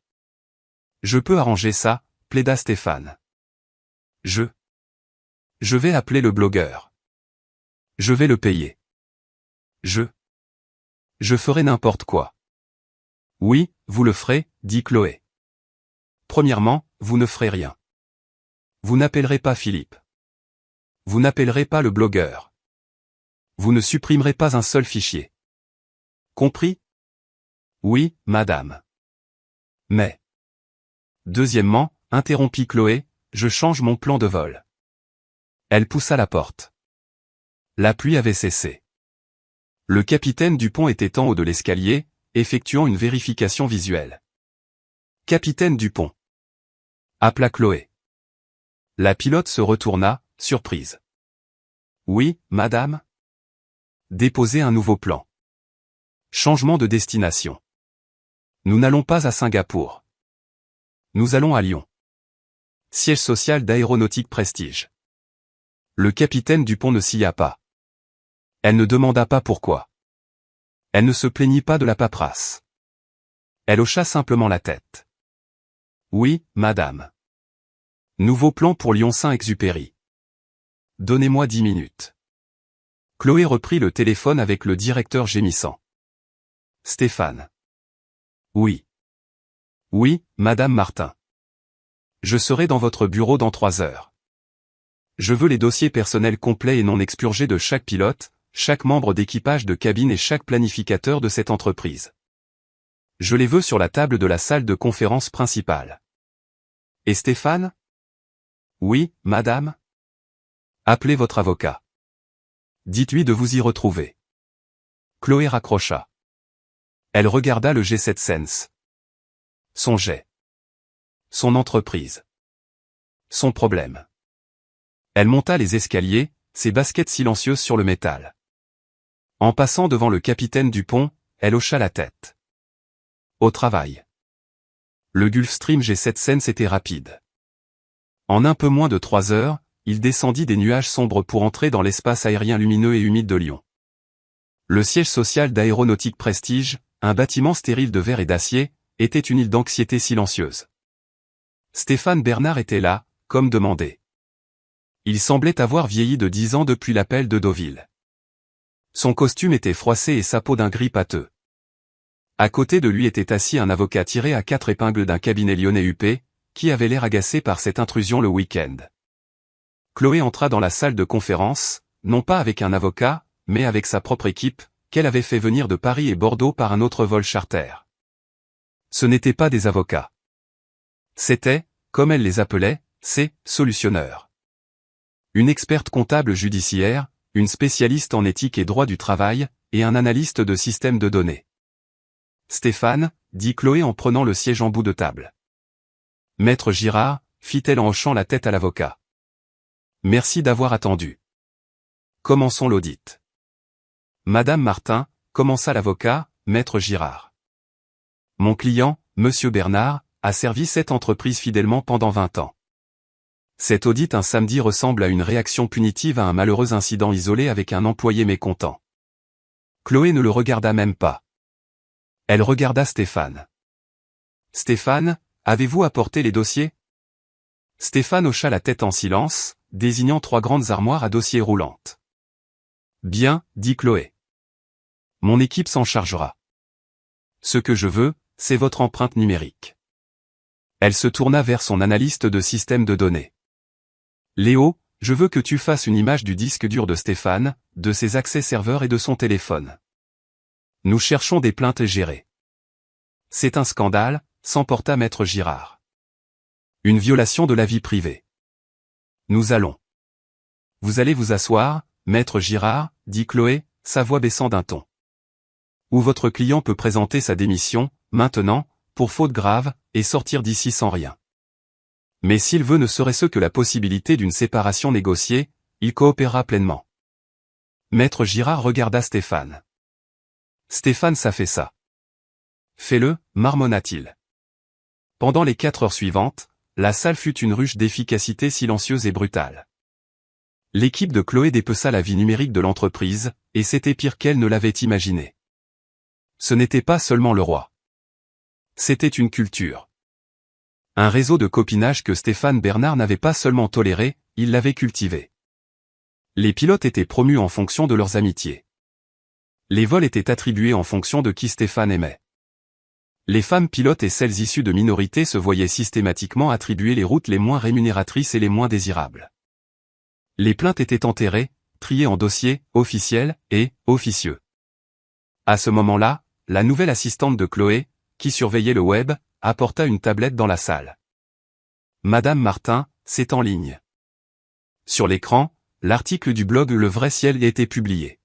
Je peux arranger ça, plaida Stéphane. Je vais appeler le blogueur. Je vais le payer. Je ferai n'importe quoi. Oui, vous le ferez, dit Chloé. Premièrement, vous ne ferez rien. Vous n'appellerez pas Philippe. Vous n'appellerez pas le blogueur. Vous ne supprimerez pas un seul fichier. Compris? Oui, madame. Mais. Deuxièmement, interrompit Chloé, je change mon plan de vol. Elle poussa la porte. La pluie avait cessé. Le capitaine Dupont était en haut de l'escalier, effectuant une vérification visuelle. Capitaine Dupont. Appela Chloé. La pilote se retourna, surprise. Oui, madame? Déposez un nouveau plan. Changement de destination. Nous n'allons pas à Singapour. Nous allons à Lyon. Siège social d'Aéronautique Prestige. Le capitaine Dupont ne s'y a pas. Elle ne demanda pas pourquoi. Elle ne se plaignit pas de la paperasse. Elle hocha simplement la tête. Oui, madame. Nouveau plan pour Lyon-Saint-Exupéry. Donnez-moi 10 minutes. Chloé reprit le téléphone avec le directeur gémissant. Stéphane. Oui. Oui, madame Martin. Je serai dans votre bureau dans 3 heures. Je veux les dossiers personnels complets et non expurgés de chaque pilote, chaque membre d'équipage de cabine et chaque planificateur de cette entreprise. Je les veux sur la table de la salle de conférence principale. Et Stéphane? Oui, madame? Appelez votre avocat. Dites-lui de vous y retrouver. Chloé raccrocha. Elle regarda le G7 Sense. Son jet. Son entreprise. Son problème. Elle monta les escaliers, ses baskets silencieuses sur le métal. En passant devant le capitaine Dupont, elle hocha la tête. Au travail. Le Gulfstream G7 Sense était rapide. En un peu moins de 3 heures, il descendit des nuages sombres pour entrer dans l'espace aérien lumineux et humide de Lyon. Le siège social d'Aéronautique Prestige, un bâtiment stérile de verre et d'acier, était une île d'anxiété silencieuse. Stéphane Bernard était là, comme demandé. Il semblait avoir vieilli de 10 ans depuis l'appel de Deauville. Son costume était froissé et sa peau d'un gris pâteux. À côté de lui était assis un avocat tiré à 4 épingles d'un cabinet lyonnais huppé, qui avait l'air agacé par cette intrusion le week-end. Chloé entra dans la salle de conférence, non pas avec un avocat, mais avec sa propre équipe, qu'elle avait fait venir de Paris et Bordeaux par un autre vol charter. Ce n'étaient pas des avocats. C'étaient, comme elle les appelait, ses solutionneurs. Une experte comptable judiciaire, une spécialiste en éthique et droit du travail, et un analyste de système de données. Stéphane, dit Chloé en prenant le siège en bout de table. Maître Girard, fit-elle en hochant la tête à l'avocat. Merci d'avoir attendu. Commençons l'audit. Madame Martin, commença l'avocat, Maître Girard. Mon client, Monsieur Bernard, a servi cette entreprise fidèlement pendant 20 ans. Cet audit un samedi ressemble à une réaction punitive à un malheureux incident isolé avec un employé mécontent. Chloé ne le regarda même pas. Elle regarda Stéphane. Stéphane, avez-vous apporté les dossiers? Stéphane hocha la tête en silence, désignant 3 grandes armoires à dossiers roulantes. Bien, dit Chloé. Mon équipe s'en chargera. Ce que je veux, c'est votre empreinte numérique. Elle se tourna vers son analyste de système de données. Léo, je veux que tu fasses une image du disque dur de Stéphane, de ses accès serveurs et de son téléphone. Nous cherchons des plaintes gérées. C'est un scandale, s'emporta Maître Girard. Une violation de la vie privée. Nous allons. Vous allez vous asseoir, Maître Girard, dit Chloé, sa voix baissant d'un ton. Ou votre client peut présenter sa démission, maintenant, pour faute grave, et sortir d'ici sans rien. Mais s'il veut ne serait-ce que la possibilité d'une séparation négociée, il coopérera pleinement. Maître Girard regarda Stéphane. Stéphane, ça fait ça. Fais-le, marmonna-t-il. Pendant les 4 heures suivantes, la salle fut une ruche d'efficacité silencieuse et brutale. L'équipe de Chloé dépeça la vie numérique de l'entreprise, et c'était pire qu'elle ne l'avait imaginé. Ce n'était pas seulement le roi. C'était une culture. Un réseau de copinage que Stéphane Bernard n'avait pas seulement toléré, il l'avait cultivé. Les pilotes étaient promus en fonction de leurs amitiés. Les vols étaient attribués en fonction de qui Stéphane aimait. Les femmes pilotes et celles issues de minorités se voyaient systématiquement attribuer les routes les moins rémunératrices et les moins désirables. Les plaintes étaient enterrées, triées en dossiers, officiels et officieux. À ce moment-là, la nouvelle assistante de Chloé, qui surveillait le web, apporta une tablette dans la salle. Madame Martin, c'est en ligne. Sur l'écran, l'article du blog Le Vrai Ciel était publié.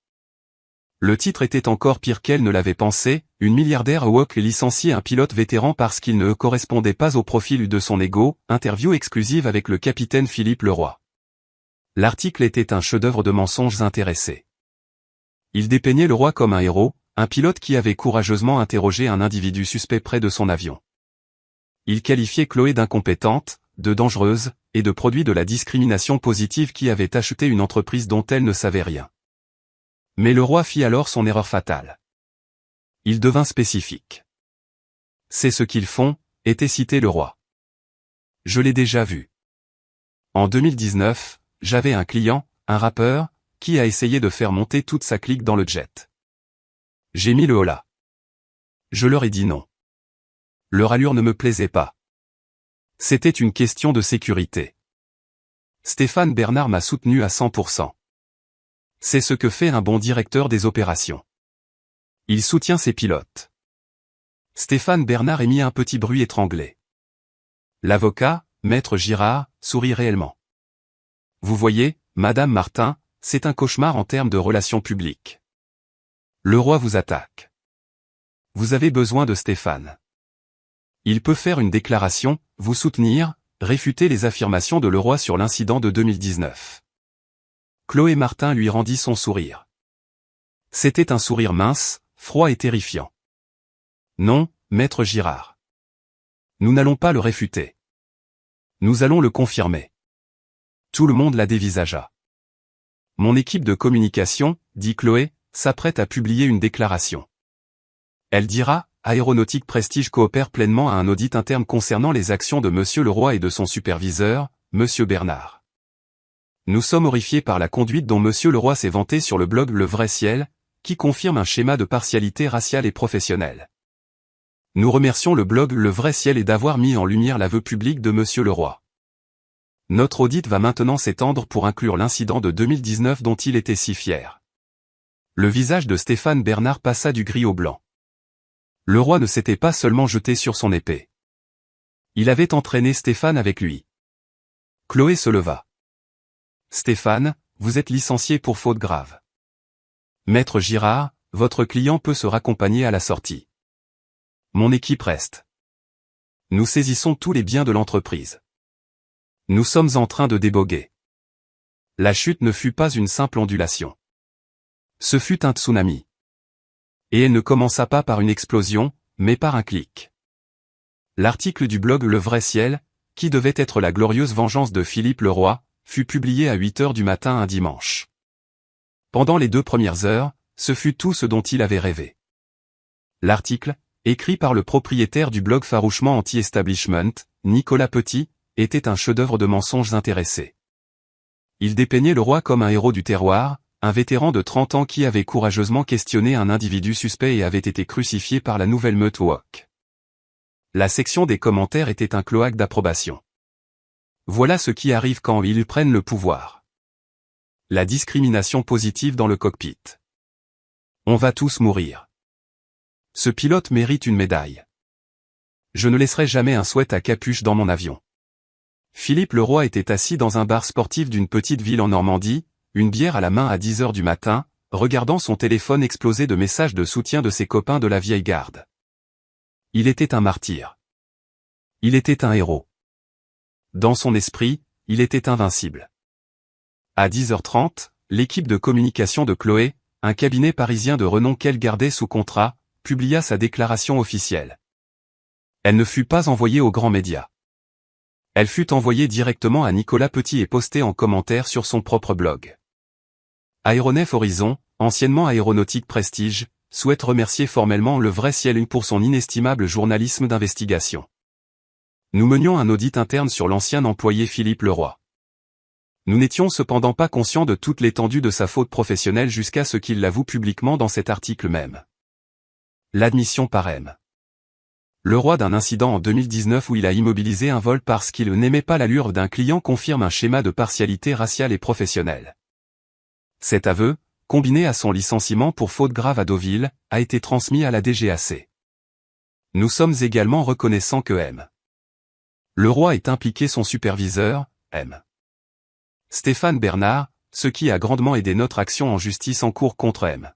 Le titre était encore pire qu'elle ne l'avait pensé, une milliardaire woke licenciait un pilote vétéran parce qu'il ne correspondait pas au profil de son ego, interview exclusive avec le capitaine Philippe Leroy. L'article était un chef-d'œuvre de mensonges intéressés. Il dépeignait Leroy comme un héros, un pilote qui avait courageusement interrogé un individu suspect près de son avion. Il qualifiait Chloé d'incompétente, de dangereuse, et de produit de la discrimination positive qui avait acheté une entreprise dont elle ne savait rien. Mais Leroy fit alors son erreur fatale. Il devint spécifique. C'est ce qu'ils font, était cité Leroy. Je l'ai déjà vu. En 2019, j'avais un client, un rappeur, qui a essayé de faire monter toute sa clique dans le jet. J'ai mis le holà. Je leur ai dit non. Leur allure ne me plaisait pas. C'était une question de sécurité. Stéphane Bernard m'a soutenu à 100%. C'est ce que fait un bon directeur des opérations. Il soutient ses pilotes. Stéphane Bernard émit un petit bruit étranglé. L'avocat, Maître Girard, sourit réellement. Vous voyez, Madame Martin, c'est un cauchemar en termes de relations publiques. Leroy vous attaque. Vous avez besoin de Stéphane. Il peut faire une déclaration, vous soutenir, réfuter les affirmations de Leroy sur l'incident de 2019. Chloé Martin lui rendit son sourire. C'était un sourire mince, froid et terrifiant. Non, maître Girard. Nous n'allons pas le réfuter. Nous allons le confirmer. Tout le monde la dévisagea. Mon équipe de communication, dit Chloé, s'apprête à publier une déclaration. Elle dira, Aéronautique Prestige coopère pleinement à un audit interne concernant les actions de Monsieur Leroy et de son superviseur, Monsieur Bernard. Nous sommes horrifiés par la conduite dont Monsieur Leroy s'est vanté sur le blog Le Vrai Ciel, qui confirme un schéma de partialité raciale et professionnelle. Nous remercions le blog Le Vrai Ciel et d'avoir mis en lumière l'aveu public de Monsieur Leroy. Notre audit va maintenant s'étendre pour inclure l'incident de 2019 dont il était si fier. Le visage de Stéphane Bernard passa du gris au blanc. Leroy ne s'était pas seulement jeté sur son épée. Il avait entraîné Stéphane avec lui. Chloé se leva. Stéphane, vous êtes licencié pour faute grave. Maître Girard, votre client peut se raccompagner à la sortie. Mon équipe reste. Nous saisissons tous les biens de l'entreprise. Nous sommes en train de déboguer. La chute ne fut pas une simple ondulation. Ce fut un tsunami. Et elle ne commença pas par une explosion, mais par un clic. L'article du blog Le Vrai Ciel, qui devait être la glorieuse vengeance de Philippe Leroy, fut publié à 8 heures du matin un dimanche. Pendant les 2 premières heures, ce fut tout ce dont il avait rêvé. L'article, écrit par le propriétaire du blog farouchement anti-establishment, Nicolas Petit, était un chef-d'œuvre de mensonges intéressés. Il dépeignait Leroy comme un héros du terroir, un vétéran de 30 ans qui avait courageusement questionné un individu suspect et avait été crucifié par la nouvelle meute woke. La section des commentaires était un cloaque d'approbation. Voilà ce qui arrive quand ils prennent le pouvoir. La discrimination positive dans le cockpit. On va tous mourir. Ce pilote mérite une médaille. Je ne laisserai jamais un sweat à capuche dans mon avion. Philippe Leroy était assis dans un bar sportif d'une petite ville en Normandie, une bière à la main à 10 heures du matin, regardant son téléphone exploser de messages de soutien de ses copains de la vieille garde. Il était un martyr. Il était un héros. Dans son esprit, il était invincible. À 10h30, l'équipe de communication de Chloé, un cabinet parisien de renom qu'elle gardait sous contrat, publia sa déclaration officielle. Elle ne fut pas envoyée aux grands médias. Elle fut envoyée directement à Nicolas Petit et postée en commentaire sur son propre blog. Aéronef Horizon, anciennement Aéronautique Prestige, souhaite remercier formellement Le Vrai Ciel pour son inestimable journalisme d'investigation. Nous menions un audit interne sur l'ancien employé Philippe Leroy. Nous n'étions cependant pas conscients de toute l'étendue de sa faute professionnelle jusqu'à ce qu'il l'avoue publiquement dans cet article même. L'admission par M. Leroy d'un incident en 2019 où il a immobilisé un vol parce qu'il n'aimait pas l'allure d'un client confirme un schéma de partialité raciale et professionnelle. Cet aveu, combiné à son licenciement pour faute grave à Deauville, a été transmis à la DGAC. Nous sommes également reconnaissants que M. Leroy ait impliqué son superviseur, M. Stéphane Bernard, ce qui a grandement aidé notre action en justice en cours contre M.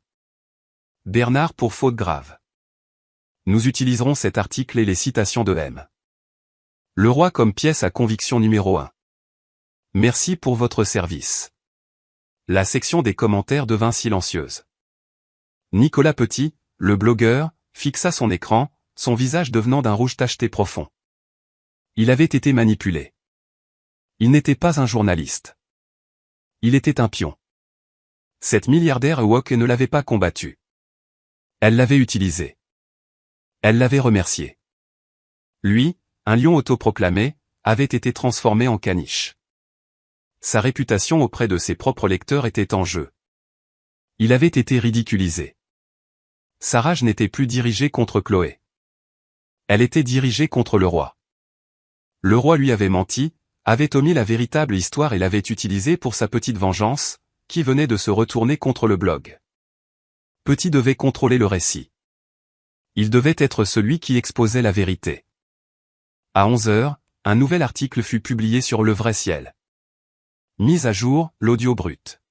Bernard pour faute grave. Nous utiliserons cet article et les citations de M. Leroy comme pièce à conviction numéro 1. Merci pour votre service. La section des commentaires devint silencieuse. Nicolas Petit, le blogueur, fixa son écran, son visage devenant d'un rouge tacheté profond. Il avait été manipulé. Il n'était pas un journaliste. Il était un pion. Cette milliardaire woke ne l'avait pas combattu. Elle l'avait utilisé. Elle l'avait remercié. Lui, un lion autoproclamé, avait été transformé en caniche. Sa réputation auprès de ses propres lecteurs était en jeu. Il avait été ridiculisé. Sa rage n'était plus dirigée contre Chloé. Elle était dirigée contre Leroy. Leroy lui avait menti, avait omis la véritable histoire et l'avait utilisée pour sa petite vengeance, qui venait de se retourner contre le blog. Petit devait contrôler le récit. Il devait être celui qui exposait la vérité. À 11 heures, un nouvel article fut publié sur Le Vrai Ciel. Mise à jour, l'audio brut.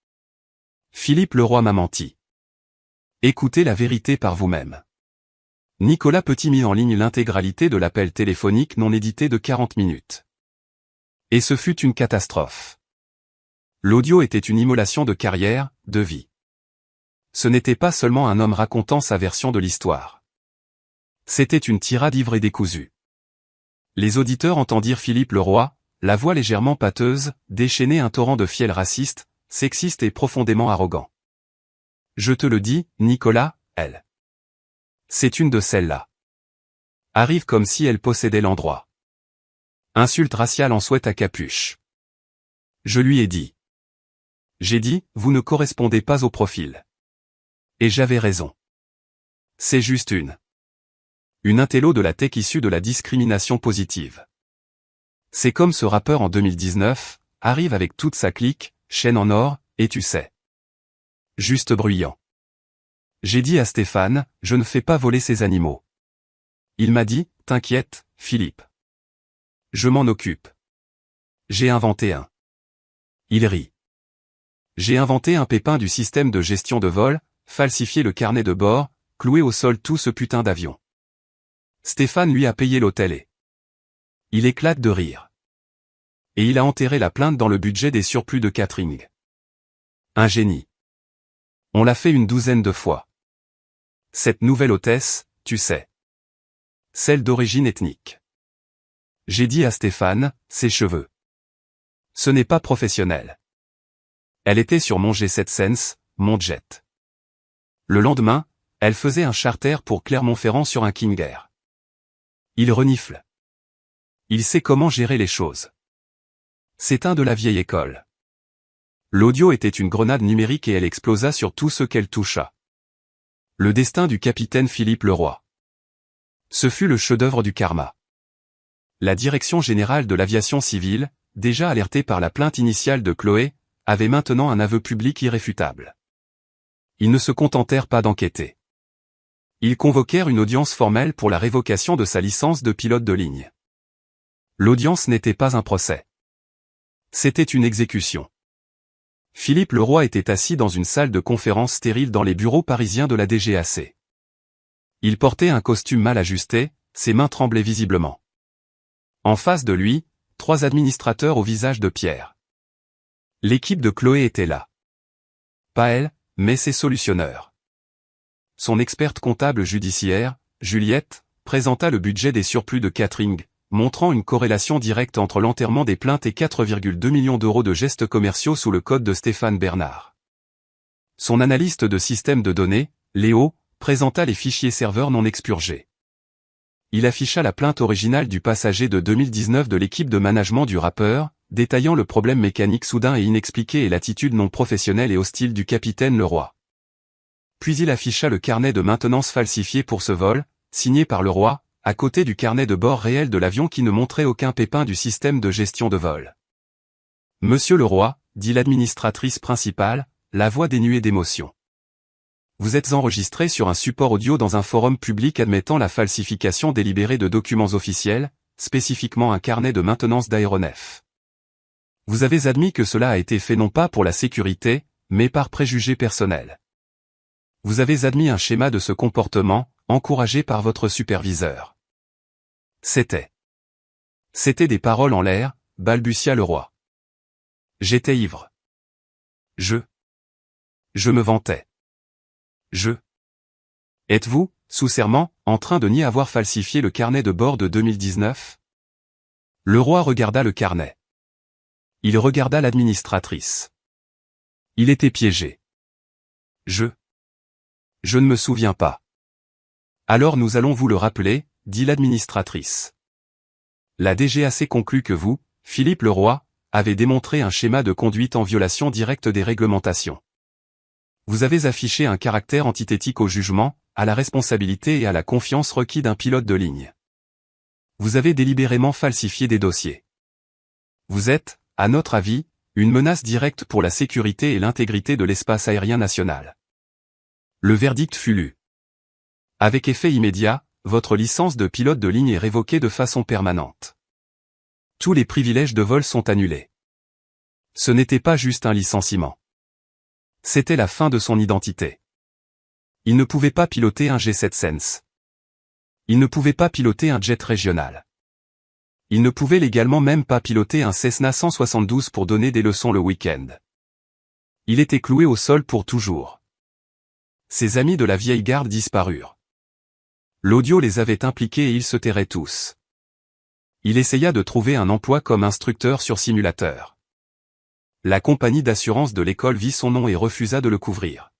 Philippe Leroy m'a menti. Écoutez la vérité par vous-même. Nicolas Petit mit en ligne l'intégralité de l'appel téléphonique non édité de 40 minutes. Et ce fut une catastrophe. L'audio était une immolation de carrière, de vie. ce n'était pas seulement un homme racontant sa version de l'histoire. C'était une tirade ivre et décousue. Les auditeurs entendirent Philippe Leroy, la voix légèrement pâteuse, déchaîner un torrent de fiel raciste, sexiste et profondément arrogant. Je te le dis, Nicolas, elle. C'est une de celles-là. Arrive comme si elle possédait l'endroit. Insulte raciale en souhaite à capuche. Je lui ai dit. J'ai dit, vous ne correspondez pas au profil. Et j'avais raison. C'est juste une intello de la tech issue de la discrimination positive. C'est comme ce rappeur en 2019, arrive avec toute sa clique, chaîne en or, et tu sais. Juste bruyant. J'ai dit à Stéphane, je ne fais pas voler ces animaux. Il m'a dit, t'inquiète, Philippe. Je m'en occupe. J'ai inventé un. Il rit. J'ai inventé un pépin du système de gestion de vol, falsifié le carnet de bord, cloué au sol tout ce putain d'avion. Stéphane lui a payé l'hôtel et... Il éclate de rire. Et il a enterré la plainte dans le budget des surplus de catering. Un génie. On l'a fait une douzaine de fois. Cette nouvelle hôtesse, tu sais. Celle d'origine ethnique. J'ai dit à Stéphane, ses cheveux. Ce n'est pas professionnel. Elle était sur mon G7 Sense, mon jet. Le lendemain, elle faisait un charter pour Clermont-Ferrand sur un King Air. Il renifle. Il sait comment gérer les choses. C'est un de la vieille école. L'audio était une grenade numérique et elle explosa sur tout ce qu'elle toucha. Le destin du capitaine Philippe Leroy. Ce fut le chef-d'œuvre du karma. La Direction générale de l'aviation civile, déjà alertée par la plainte initiale de Chloé, avait maintenant un aveu public irréfutable. Ils ne se contentèrent pas d'enquêter. Ils convoquèrent une audience formelle pour la révocation de sa licence de pilote de ligne. L'audience n'était pas un procès. C'était une exécution. Philippe Leroy était assis dans une salle de conférence stérile dans les bureaux parisiens de la DGAC. Il portait un costume mal ajusté, ses mains tremblaient visiblement. En face de lui, 3 administrateurs au visage de pierre. L'équipe de Chloé était là. Pas elle, mais ses solutionneurs. Son experte comptable judiciaire, Juliette, présenta le budget des surplus de catering, montrant une corrélation directe entre l'enterrement des plaintes et 4,2 millions d'euros de gestes commerciaux sous le code de Stéphane Bernard. Son analyste de système de données, Léo, présenta les fichiers serveurs non expurgés. Il afficha la plainte originale du passager de 2019 de l'équipe de management du rappeur, détaillant le problème mécanique soudain et inexpliqué et l'attitude non professionnelle et hostile du capitaine Leroy. Puis il afficha le carnet de maintenance falsifié pour ce vol, signé par Leroy, à côté du carnet de bord réel de l'avion qui ne montrait aucun pépin du système de gestion de vol. « Monsieur Leroy, dit l'administratrice principale, la voix dénuée d'émotion. Vous êtes enregistré sur un support audio dans un forum public admettant la falsification délibérée de documents officiels, spécifiquement un carnet de maintenance d'aéronef. Vous avez admis que cela a été fait non pas pour la sécurité, mais par préjugé personnel. Vous avez admis un schéma de ce comportement, encouragé par votre superviseur. C'était des paroles en l'air, balbutia Leroy. J'étais ivre. Je me vantais. Êtes-vous, sous serment, en train de nier avoir falsifié le carnet de bord de 2019 ? Leroy regarda le carnet. Il regarda l'administratrice. Il était piégé. Je ne me souviens pas. Alors nous allons vous le rappeler, dit l'administratrice. La DGAC conclut que vous, Philippe Leroy, avez démontré un schéma de conduite en violation directe des réglementations. Vous avez affiché un caractère antithétique au jugement, à la responsabilité et à la confiance requis d'un pilote de ligne. Vous avez délibérément falsifié des dossiers. Vous êtes, à notre avis, une menace directe pour la sécurité et l'intégrité de l'espace aérien national. Le verdict fut lu. Avec effet immédiat, votre licence de pilote de ligne est révoquée de façon permanente. Tous les privilèges de vol sont annulés. Ce n'était pas juste un licenciement. C'était la fin de son identité. Il ne pouvait pas piloter un G7 Sense. Il ne pouvait pas piloter un jet régional. Il ne pouvait légalement même pas piloter un Cessna 172 pour donner des leçons le week-end. Il était cloué au sol pour toujours. Ses amis de la vieille garde disparurent. L'audio les avait impliqués et ils se tairaient tous. Il essaya de trouver un emploi comme instructeur sur simulateur. La compagnie d'assurance de l'école vit son nom et refusa de le couvrir.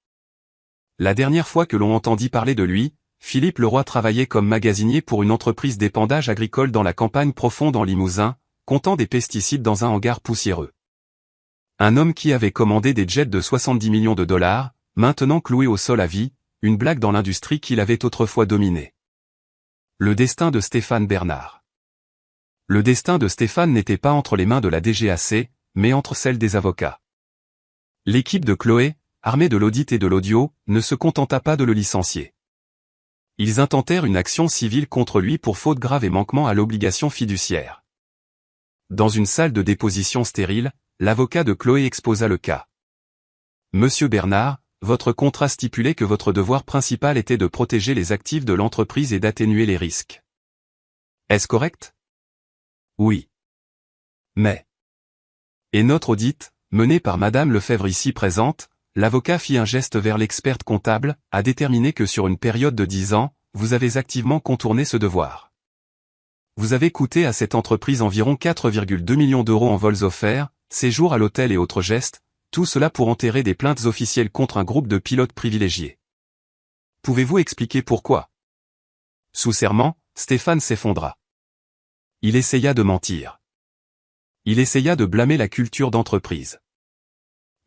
La dernière fois que l'on entendit parler de lui, Philippe Leroy travaillait comme magasinier pour une entreprise d'épandage agricole dans la campagne profonde en Limousin, comptant des pesticides dans un hangar poussiéreux. Un homme qui avait commandé des jets de 70 millions de dollars, maintenant cloué au sol à vie, une blague dans l'industrie qu'il avait autrefois dominée. Le destin de Stéphane Bernard. Le destin de Stéphane n'était pas entre les mains de la DGAC, mais entre celles des avocats. L'équipe de Chloé, armée de l'audit et de l'audio, ne se contenta pas de le licencier. Ils intentèrent une action civile contre lui pour faute grave et manquement à l'obligation fiduciaire. Dans une salle de déposition stérile, l'avocat de Chloé exposa le cas. Monsieur Bernard, votre contrat stipulait que votre devoir principal était de protéger les actifs de l'entreprise et d'atténuer les risques. Est-ce correct? Oui. Mais. Et notre audit, mené par Madame Lefebvre ici présente, l'avocat fit un geste vers l'experte comptable, a déterminé que sur une période de 10 ans, vous avez activement contourné ce devoir. Vous avez coûté à cette entreprise environ 4,2 millions d'euros en vols offerts, séjours à l'hôtel et autres gestes, tout cela pour enterrer des plaintes officielles contre un groupe de pilotes privilégiés. Pouvez-vous expliquer pourquoi? Sous serment, Stéphane s'effondra. Il essaya de mentir. Il essaya de blâmer la culture d'entreprise.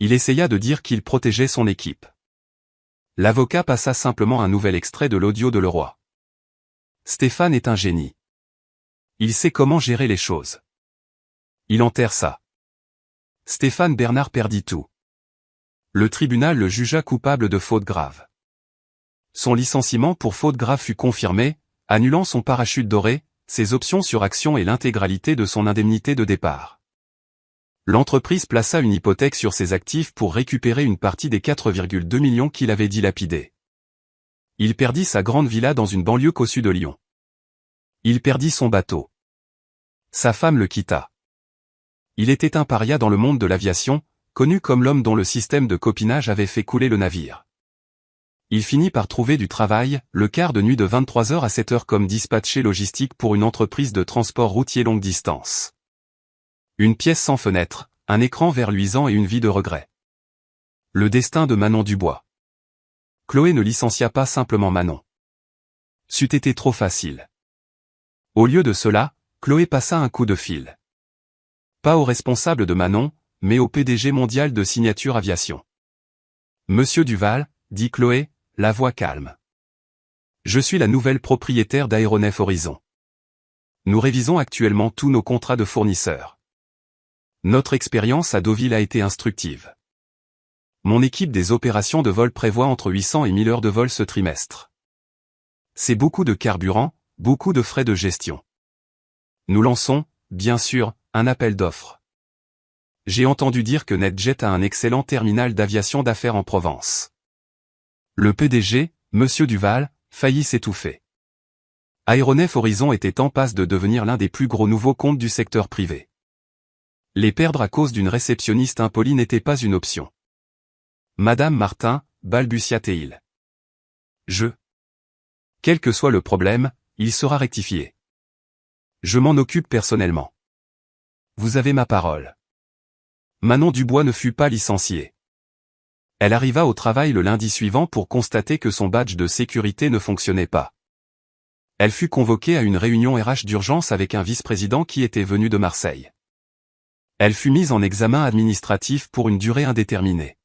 Il essaya de dire qu'il protégeait son équipe. L'avocat passa simplement un nouvel extrait de l'audio de Leroy. Stéphane est un génie. Il sait comment gérer les choses. Il enterre ça. Stéphane Bernard perdit tout. Le tribunal le jugea coupable de faute grave. Son licenciement pour faute grave fut confirmé, annulant son parachute doré, ses options sur action et l'intégralité de son indemnité de départ. L'entreprise plaça une hypothèque sur ses actifs pour récupérer une partie des 4,2 millions qu'il avait dilapidés. Il perdit sa grande villa dans une banlieue cossue de Lyon. Il perdit son bateau. Sa femme le quitta. Il était un paria dans le monde de l'aviation, connu comme l'homme dont le système de copinage avait fait couler le navire. Il finit par trouver du travail, le quart de nuit de 23h à 7h comme dispatcher logistique pour une entreprise de transport routier longue distance. Une pièce sans fenêtre, un écran vert luisant et une vie de regret. Le destin de Manon Dubois. Chloé ne licencia pas simplement Manon. C'eût été trop facile. Au lieu de cela, Chloé passa un coup de fil. Pas au responsable de Manon, mais au PDG mondial de Signature Aviation. Monsieur Duval, dit Chloé, la voix calme. Je suis la nouvelle propriétaire d'Aéronef Horizon. Nous révisons actuellement tous nos contrats de fournisseurs. Notre expérience à Deauville a été instructive. Mon équipe des opérations de vol prévoit entre 800 et 1000 heures de vol ce trimestre. C'est beaucoup de carburant, beaucoup de frais de gestion. Nous lançons, bien sûr, un appel d'offres. J'ai entendu dire que NetJet a un excellent terminal d'aviation d'affaires en Provence. Le PDG, Monsieur Duval, faillit s'étouffer. Aéronef Horizon était en passe de devenir l'un des plus gros nouveaux comptes du secteur privé. Les perdre à cause d'une réceptionniste impolie n'était pas une option. Madame Martin, balbutia-t-il. Quel que soit le problème, il sera rectifié. Je m'en occupe personnellement. Vous avez ma parole. Manon Dubois ne fut pas licenciée. Elle arriva au travail le lundi suivant pour constater que son badge de sécurité ne fonctionnait pas. Elle fut convoquée à une réunion RH d'urgence avec un vice-président qui était venu de Marseille. Elle fut mise en examen administratif pour une durée indéterminée.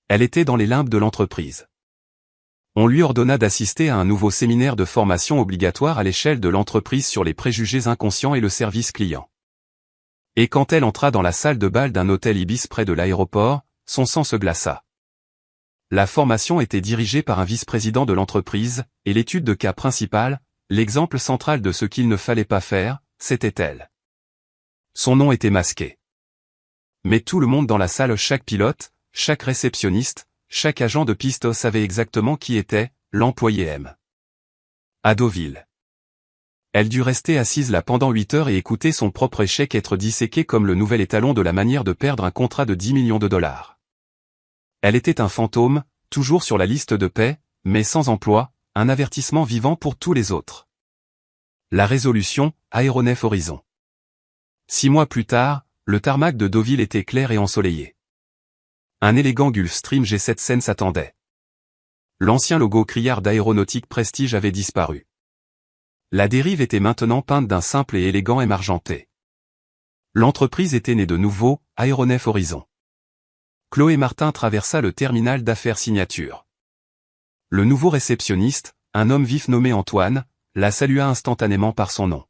Elle était dans les limbes de l'entreprise. On lui ordonna d'assister à un nouveau séminaire de formation obligatoire à l'échelle de l'entreprise sur les préjugés inconscients et le service client. Et quand elle entra dans la salle de bal d'un hôtel Ibis près de l'aéroport, son sang se glaça. La formation était dirigée par un vice-président de l'entreprise, et l'étude de cas principale, l'exemple central de ce qu'il ne fallait pas faire, c'était elle. Son nom était masqué. Mais tout le monde dans la salle, chaque pilote, chaque réceptionniste, chaque agent de piste savait exactement qui était l'employé M. À Deauville. Elle dut rester assise là pendant 8 heures et écouter son propre échec être disséqué comme le nouvel étalon de la manière de perdre un contrat de 10 millions de dollars. Elle était un fantôme, toujours sur la liste de paix, mais sans emploi, un avertissement vivant pour tous les autres. La résolution, aéronef Horizon. 6 mois plus tard, le tarmac de Deauville était clair et ensoleillé. Un élégant Gulfstream G7 Sense attendait. L'ancien logo criard d'Aéronautique Prestige avait disparu. La dérive était maintenant peinte d'un simple et élégant M argenté. L'entreprise était née de nouveau, Aéronef Horizon. Chloé Martin traversa le terminal d'affaires signature. Le nouveau réceptionniste, un homme vif nommé Antoine, la salua instantanément par son nom.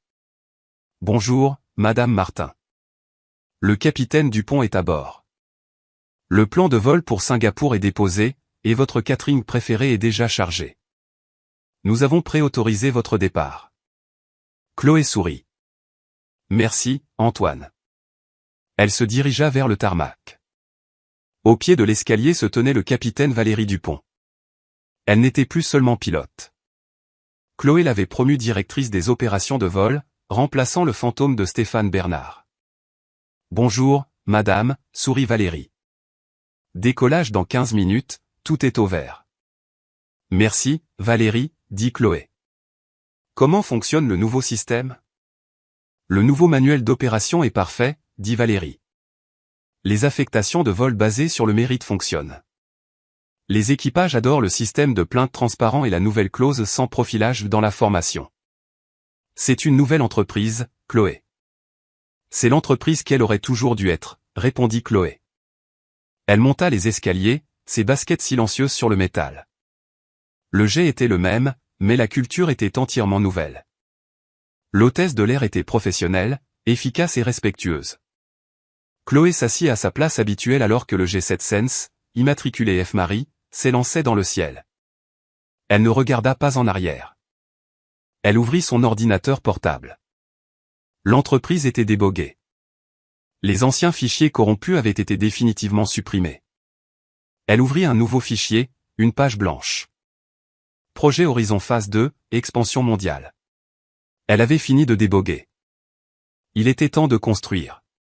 « Bonjour, Madame Martin. Le capitaine Dupont est à bord. Le plan de vol pour Singapour est déposé, et votre catering préféré est déjà chargé. Nous avons préautorisé votre départ. » Chloé sourit. « Merci, Antoine. » Elle se dirigea vers le tarmac. Au pied de l'escalier se tenait le capitaine Valérie Dupont. Elle n'était plus seulement pilote. Chloé l'avait promue directrice des opérations de vol, remplaçant le fantôme de Stéphane Bernard. « Bonjour, madame », sourit Valérie. « Décollage dans 15 minutes, tout est au vert. »« Merci, Valérie », dit Chloé. « Comment fonctionne le nouveau système ? » ?»« Le nouveau manuel d'opération est parfait, » dit Valérie. « Les affectations de vol basées sur le mérite fonctionnent. Les équipages adorent le système de plainte transparent et la nouvelle clause sans profilage dans la formation. C'est une nouvelle entreprise, Chloé. C'est l'entreprise qu'elle aurait toujours dû être, répondit Chloé. Elle monta les escaliers, ses baskets silencieuses sur le métal. Le jet était le même, mais la culture était entièrement nouvelle. L'hôtesse de l'air était professionnelle, efficace et respectueuse. Chloé s'assit à sa place habituelle alors que le G7 Sense, immatriculé F Marie, s'élançait dans le ciel. Elle ne regarda pas en arrière. Elle ouvrit son ordinateur portable. L'entreprise était déboguée. Les anciens fichiers corrompus avaient été définitivement supprimés. Elle ouvrit un nouveau fichier, une page blanche. Projet Horizon Phase 2, expansion mondiale. Elle avait fini de déboguer. Il était temps de construire.